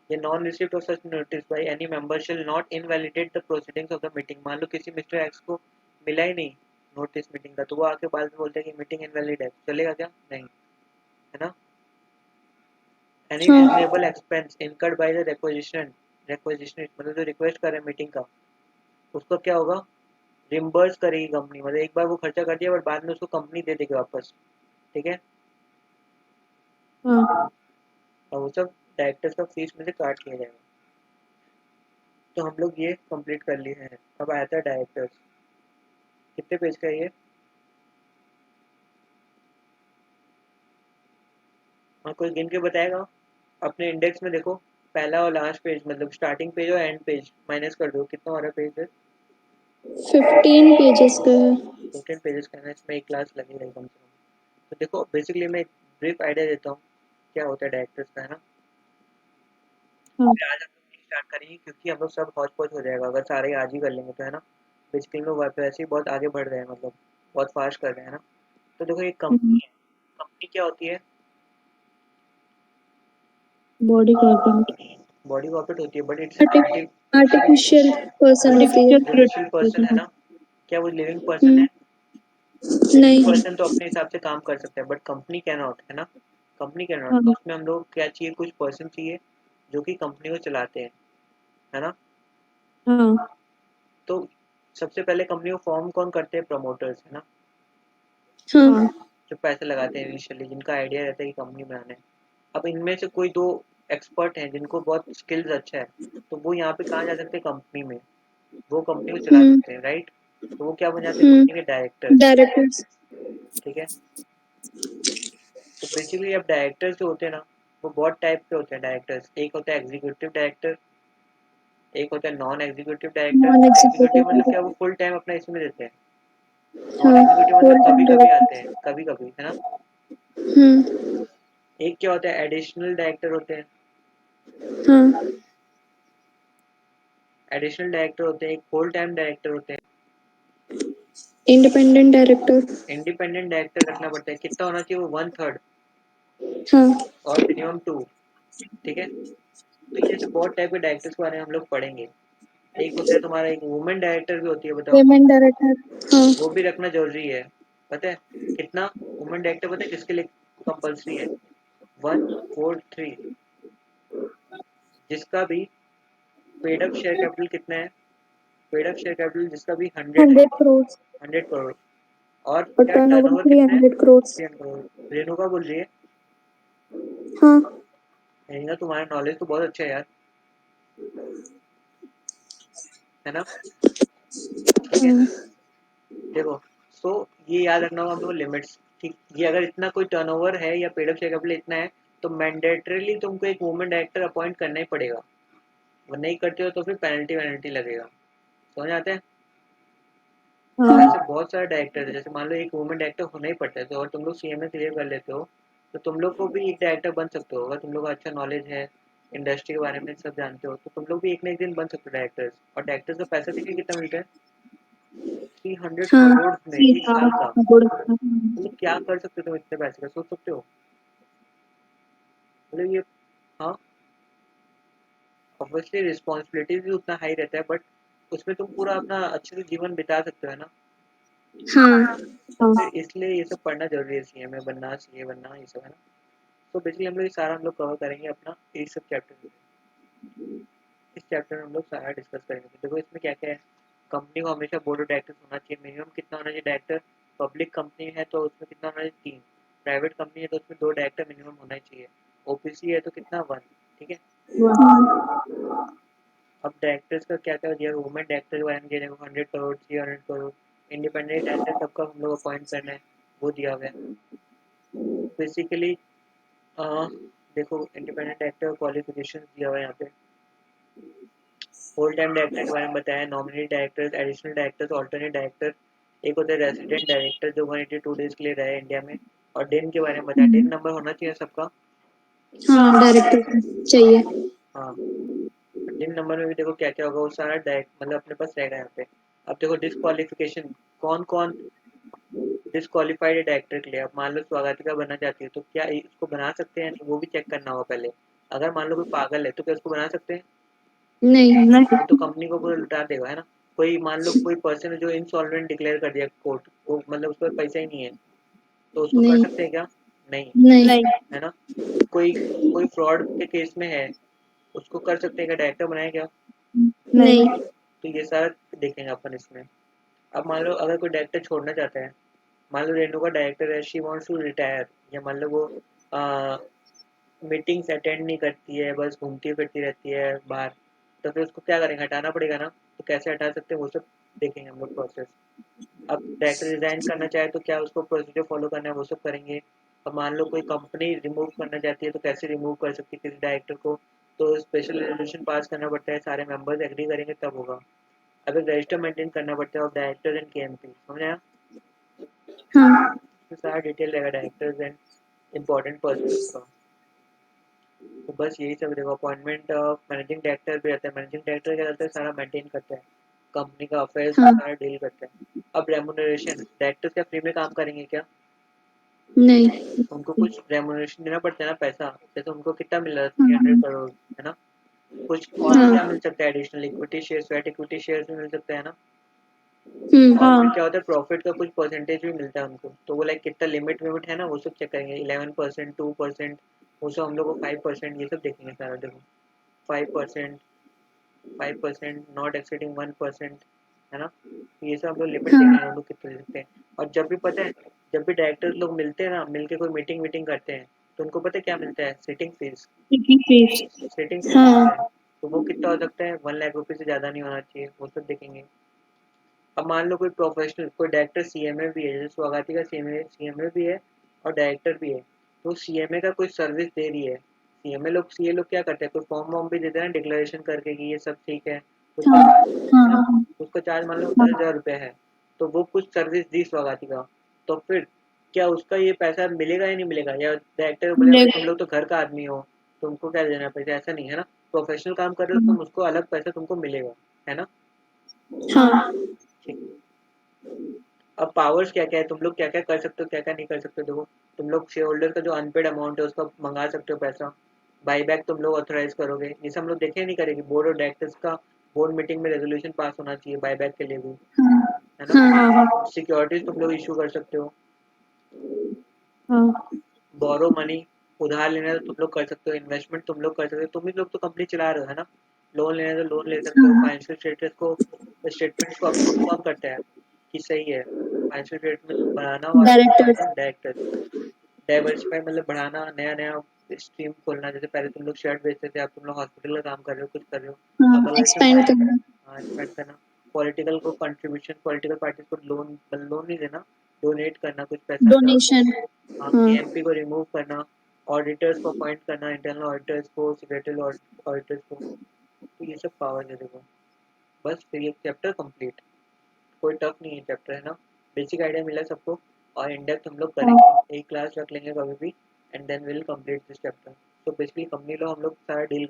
ये non receipt of such notice by any member shall not invalidate the proceedings of the meeting. मान लो किसी मिस्टर एक्स को मिला ही नहीं नोटिस मीटिंग का, तो वो आके बाद में बोलते हैं कि मीटिंग इनवैलिड है, चलेगा क्या? नहीं, है ना। एनी हाँ reasonable expense incurred by the requisitionist मतलब जो रिक्वेस्ट कर रहे हैं मीटिंग का, उसका क्या होगा? रिम्बर्स करेगी कंपनी, मतलब एक बार वो खर्चा कर दिया बट बाद में उसको कंपनी दे देगी वापस, ठीक है। हाँ और वो सब डायरेक्टर्स का फीस में से काट लिया जाएगा। तो हम लोग ये कंप्लीट कर लिए हैं। अब आता है डायरेक्टर्स। कितने पेज का है ये? हाँ, कोई गिन के बताएगा? अपने इंडेक्स में देखो, पहला और लास्ट पेज मतलब स्टार्टिंग पेज और एंड पेज माइनस कर दो, कितना हो रहा है पेज है? 15 पेजेस का है। 15 पेजेस का है, इसमें एक क्लास लगेगा कम से कम। तो देखो बेसिकली मैं एक ब्रीफ आइडिया देता हूँ क्या होता है डायरेक्टर्स का, है ना। हाँ फिर आज हम लोग नहीं स्टार्ट करेंगे क्योंकि हम लोग सब हौच पौच हो जाएगा अगर सारे आज ही कर लेंगे तो, है ना। बेसिकली हम लोग वैसे ही बहुत आगे बढ़ रहे हैं, मतलब बहुत फास्ट कर रहे हैं ना। तो देखो ये कंपनी है, कंपनी क्या होती है? बॉडी कॉर्पोरेट बॉडी कॉर्पोरेट होती है but it's an artificial person होती है। आर्टिफिशियल पर्सन, है ना। क्या वो लिविंग पर्सन है? हम्म, लिविंग नहीं। पर्सन तो अपने हिसाब से काम कर सकता है बट कंपनी कैन नॉट, है ना। कंपनी कैन नॉट, तो हाँ उसमें हम लोग क्या चाहिए? कुछ पर्सन चाहिए जो कि कंपनी को चलाते हैं, है ना। हाँ तो सबसे पहले कंपनी को फॉर्म कौन करते हैं? प्रमोटर्स, है ना। हाँ हाँ जो पैसे लगाते हैं इनिशियली, जिनका आइडिया रहता है कि कंपनी बनाना है। अब इनमें से कोई दो एक्सपर्ट हैं जिनको बहुत स्किल्स अच्छा है, तो वो यहाँ पे कहाँ जा सकते हैं? कंपनी में। वो कंपनी को चला हम्म सकते हैं, राइट। तो वो क्या बन जाते हैं? कंपनी के डायरेक्टर, डायरेक्टर्स। ठीक है। तो बेसिकली अब डायरेक्टर्स जो होते हैं ना, वो बहुत टाइप के होते हैं डायरेक्टर्स। एक होता है एग्जीक्यूटिव डायरेक्टर, एक होता है non executive director. Non executive मतलब एग्जीक्यूटिव। क्या? वो फुल टाइम अपना इसमें देते हैं। नॉन हाँ एग्जीक्यूटिव मतलब फुल टाइम कभी कभी आते हैं, डायरेक्टर। कभी कभी, है ना। हम्म। एक क्या होता है? एडिशनल डायरेक्टर होते हैं। हाँ एडिशनल डायरेक्टर होते हैं, एक फुल टाइम डायरेक्टर होते हैं। Independent director. इंडिपेंडेंट डायरेक्टर रखना पड़ता है, कितना होना चाहिए? वो 1/3 हाँ और मिनिमम 2, ठीक है। तो ये ऐसे बहुत टाइप के डायरेक्टर्स के बारे में हम लोग पढ़ेंगे। एक होता है तुम्हारा, एक वुमेन डायरेक्टर भी होती है, बताओ। Payment director. हाँ वो भी रखना जरूरी है, पता है कितना? वुमेन डायरेक्टर पता है किसके लिए कंपल्सरी है? 143, जिसका भी पेड अप शेयर कैपिटल कितना है? पेड अप शेयर कैपिटल जिसका भी 100 है, 100 करोड़। 100 करोड़। और और क्या टर्नओवर टर्नओवर कितना है? 300 करोड़। 300 करोड़। रेणुका बोल रही है। हाँ रेणुका तुम्हारा नॉलेज तो बहुत अच्छा है यार, है ना। ठीक है, हाँ देखो। सो ये याद रखना होगा हम लोग लिमिट्स, ठीक। ये अगर इतना कोई टर्नओवर है या पेड अप शेयर कैपिटल इतना है, तो मैंडेटरीली तुमको एक वुमेन डायरेक्टर अपॉइंट करना ही पड़ेगा। वो नहीं करते हो तो फिर पेनल्टी लगेगा, समझ आते हैं। तो हाँ ऐसे बहुत सारे डायरेक्टर है, जैसे मान लो एक वुमेन डायरेक्टर होना ही पड़ता है, तो अगर तुम लोग सीएमए क्लियर कर लेते हो तो तुम लोग को भी एक डायरेक्टर बन सकते हो। अगर तुम लोग का अच्छा नॉलेज है, इंडस्ट्री के बारे में सब जानते हो, तो तुम लोग भी एक ना एक दिन बन सकते हो डायरेक्टर्स। और डायरेक्टर्स का पैसा देखिए कितना मिलता है? 300 हाँ करोड़ में एक साल का। हाँ मतलब क्या कर सकते हो तुम इतने पैसे का, सोच सकते हो? मतलब ये, हाँ, ऑब्वियसली रिस्पॉन्सिबिलिटीज भी उतना हाई रहता है बट उसमें तुम पूरा अपना अच्छे से जीवन बिता सकते हो, है ना। हाँ तो फिर इसलिए ये सब पढ़ना जरूरी है, सीएमए बनना, सीए बनना, ये सब, है ना। तो बेसिकली हम लोग ये सारा हम लोग कवर करेंगे अपना इस सब चैप्टर में। इस चैप्टर में हम लोग सारा डिस्कस करेंगे। तो देखो इसमें क्या क्या है। कंपनी को हमेशा बोर्ड ऑफ डायरेक्टर्स होना चाहिए। मिनिमम कितना होना चाहिए डायरेक्टर? पब्लिक कंपनी है तो उसमें कितना होना चाहिए? 3। प्राइवेट कंपनी है तो उसमें 2 डायरेक्टर मिनिमम होना ही चाहिए। ओपीसी है तो कितना? 1, ठीक है। अब डायरेक्टर्स का क्या क्या दिया? वुमेन डायरेक्टर जो आएंगे 100 करोड़, 300 करोड़। इंडिपेंडेंट डायरेक्टर सबका हम लोग अपॉइंट करना है, वो दिया हुआ है। बेसिकली देखो इंडिपेंडेंट डायरेक्टर क्वालिफिकेशन दिया हुआ है यहाँ पे। होल टाइम डायरेक्टर के बारे में बताया, nominee directors, additional directors, alternate director, एक होता है रेसिडेंट डायरेक्टर जो 182 डेज के लिए रहे इंडिया में, और डिन के बारे में बताया। डिन नंबर होना चाहिए सबका। हाँ डायरेक्टर चाहिए। हाँ, डिन नंबर में भी देखो क्या क्या होगा, वो सारा डायरेक्ट मतलब अपने पास रहेगा यहाँ पे। अब देखो डिस्क्वालिफिकेशन, कौन कौन डिस्क्वालीफाइड है डायरेक्टर के लिए। अब मान लो स्वागतिका बनना चाहती है तो क्या इसको बना सकते हैं, वो भी चेक करना होगा पहले। अगर मान लो कोई पागल है तो क्या उसको बना सकते हैं? नहीं। वो तो कंपनी को पूरा लुटा देगा, है ना। कोई मान लो कोई पर्सन है जो इंसॉल्वेंट डिक्लेयर कर दिया कोर्ट, वो मतलब उस पर पैसा ही नहीं है, तो उसको कर नहीं। सकते हैं क्या? नहीं, नहीं। है ना। कोई कोई फ्रॉड के केस में है, उसको कर सकते हैं क्या? डायरेक्टर बनाए क्या? नहीं। तो ये सारा देखेंगे अपन इसमें। अब मान लो अगर कोई डायरेक्टर छोड़ना चाहता है, मान लो रेणुका डायरेक्टर है, शी वांट्स टू रिटायर, या मान लो वो मीटिंग्स अटेंड नहीं करती है, बस घूमती फिरती रहती है बाहर, तो फिर उसको क्या करेंगे? हटाना पड़ेगा ना। तो कैसे हटा सकते हैं वो सब देखेंगे हम लोग प्रोसेस। अब डायरेक्टर रिजाइन करना चाहे तो क्या उसको प्रोसीजर फॉलो करना है, वो सब करेंगे। अब मान लो कोई कंपनी रिमूव करना चाहती है तो कैसे रिमूव कर सकती है किसी डायरेक्टर को, तो स्पेशल रेजोल्यूशन पास करना पड़ता है, सारे मेंबर्स एग्री करेंगे तब होगा। अब एक रजिस्टर मेंटेन करना पड़ता है ऑफ डायरेक्टर्स एंड केएमपी, समझ आया? हाँ। तो सारा डिटेल रहेगा डायरेक्टर्स एंड इम्पोर्टेंट पर्सन का। तो बस यही सब देखो। अपॉइंटमेंट ऑफ मैनेजिंग डायरेक्टर भी रहता है। मैनेजिंग डायरेक्टर क्या करता है? सारा मेंटेन करता है, कंपनी का अफेयर्स हाँ। सारा डील करता है। अब रेमुनरेशन, डायरेक्टर्स क्या फ्री में काम करेंगे क्या? नहीं। उनको कुछ रेमुनरेशन देना पड़ता है ना, पैसा। जैसे उनको कितना मिल रहा है? 300 करोड़, है ना। कुछ और क्या हाँ। मिल सकता है additional? Equity shares, sweat equity shares भी मिल सकता है ना। हम्म। और फिर क्या होता है, प्रॉफिट का कुछ परसेंटेज भी मिलता है उनको, तो वो लाइक कितना लिमिट विमिट है ना, वो सब चेक करेंगे। 11%, 2%, वो सब हम लोग को 5%, ये सब देखेंगे सारा। देखो 5%, 5% नॉट एक्सीडिंग 1%, है ना। तो ये सब हम लोग लिमिट हाँ। देखेंगे हम लोग कितने दे सकते हैं। और जब भी पता है, जब भी डायरेक्टर्स लोग मिलते हैं ना, मिलके कोई मीटिंग वीटिंग करते हैं, तो उनको पता है क्या मिलता है? Sitting fees. सिटिंग फीस मिलता है। हाँ। तो वो कितना हो सकता है? 1 लाख रुपये से ज़्यादा नहीं होना चाहिए, वो सब देखेंगे। अब मान लो कोई प्रोफेशनल, कोई डायरेक्टर सीएमए भी है, जैसे स्वागती का सीएमए भी है और डायरेक्टर भी है, तो सीएमए का कोई सर्विस दे रही है। सीएमए लोग, सीए लोग क्या करते हैं, कोई फॉर्म वॉर्म भी देते हैं डिक्लेरेशन करके कि ये सब ठीक है, उसका चार्ज, है ना। हाँ। उसका चार्ज मान लो 10,000 रुपये है, तो वो कुछ सर्विस दी स्वागती का, तो फिर क्या उसका ये पैसा मिलेगा या नहीं मिलेगा? या डायरेक्टर को बोलेगा तुम लोग तो घर का आदमी हो, तुमको क्या देना पैसा? ऐसा नहीं है ना। प्रोफेशनल काम कर रहे हो तुम, उसको अलग पैसा तुमको मिलेगा, है ना। हाँ। ठीक। अब पावर्स क्या क्या है, तुम लोग क्या क्या कर सकते हो, क्या क्या नहीं कर सकते हो। देखो, तुम लोग शेयर होल्डर का जो अनपेड अमाउंट है उसका मंगा सकते हो पैसा। बाईबैक तुम लोग ऑथराइज करोगे, ये सब हम लोग देखे नहीं करेगी। बोर्ड और डायरेक्टर्स का बोर्ड मीटिंग में रेजोल्यूशन पास होना चाहिए बाईबैक के लिए भी, है ना। हाँ। सिक्योरिटीज तुम लोग इशू कर सकते हो। हाँ। बोरो मनी, उधार लेना है तो तुम लोग कर सकते हो। इन्वेस्टमेंट तुम लोग कर सकते हो, तुम ही लोग तो कंपनी चला रहे हो, है ना। लोन लेना है तो लोन ले सकते हो। फाइनेंशियल स्टेटमेंट्स को अप्रूव कौन करता है कि सही है? फाइनेंशियल स्टेटमेंट बनाना और अप्रूव डायरेक्टर। करना डायरेक्टर। डाइवर्सिफाई मतलब बढ़ाना, नया नया स्ट्रीम खोलना। जैसे पहले तुम लोग शर्ट बेचते थे, अब तुम लोग हॉस्पिटल का काम कर रहे हो, कुछ कर रहे हो। हाँ अब अगर इसमें एक्सपेंड करना। हाँ, एक्सपेंड करना। पॉलिटिकल को कंट्रीब्यूशन, पॉलिटिकल पार्टीज को लोन, लोन नहीं देना, डोनेट करना कुछ पैसा, है ना। डोनेशन। हाँ, हाँ। केएमपी को रिमूव करना, ऑडिटर्स को अपॉइंट करना, इंटरनल ऑडिटर्स को, सेक्रेटरी ऑडिटर्स को। तो ये सब पावर है देखो। बस फिर ये चैप्टर कंप्लीट। कोई टफ नहीं है चैप्टर, है ना। बेसिक आइडिया मिला सबको, और इन डेप्थ हम लोग करेंगे, एक क्लास रख लेंगे कभी भी, and then will complete this chapter. तो बेसिकली कंपनी लो हम लोग सारा डील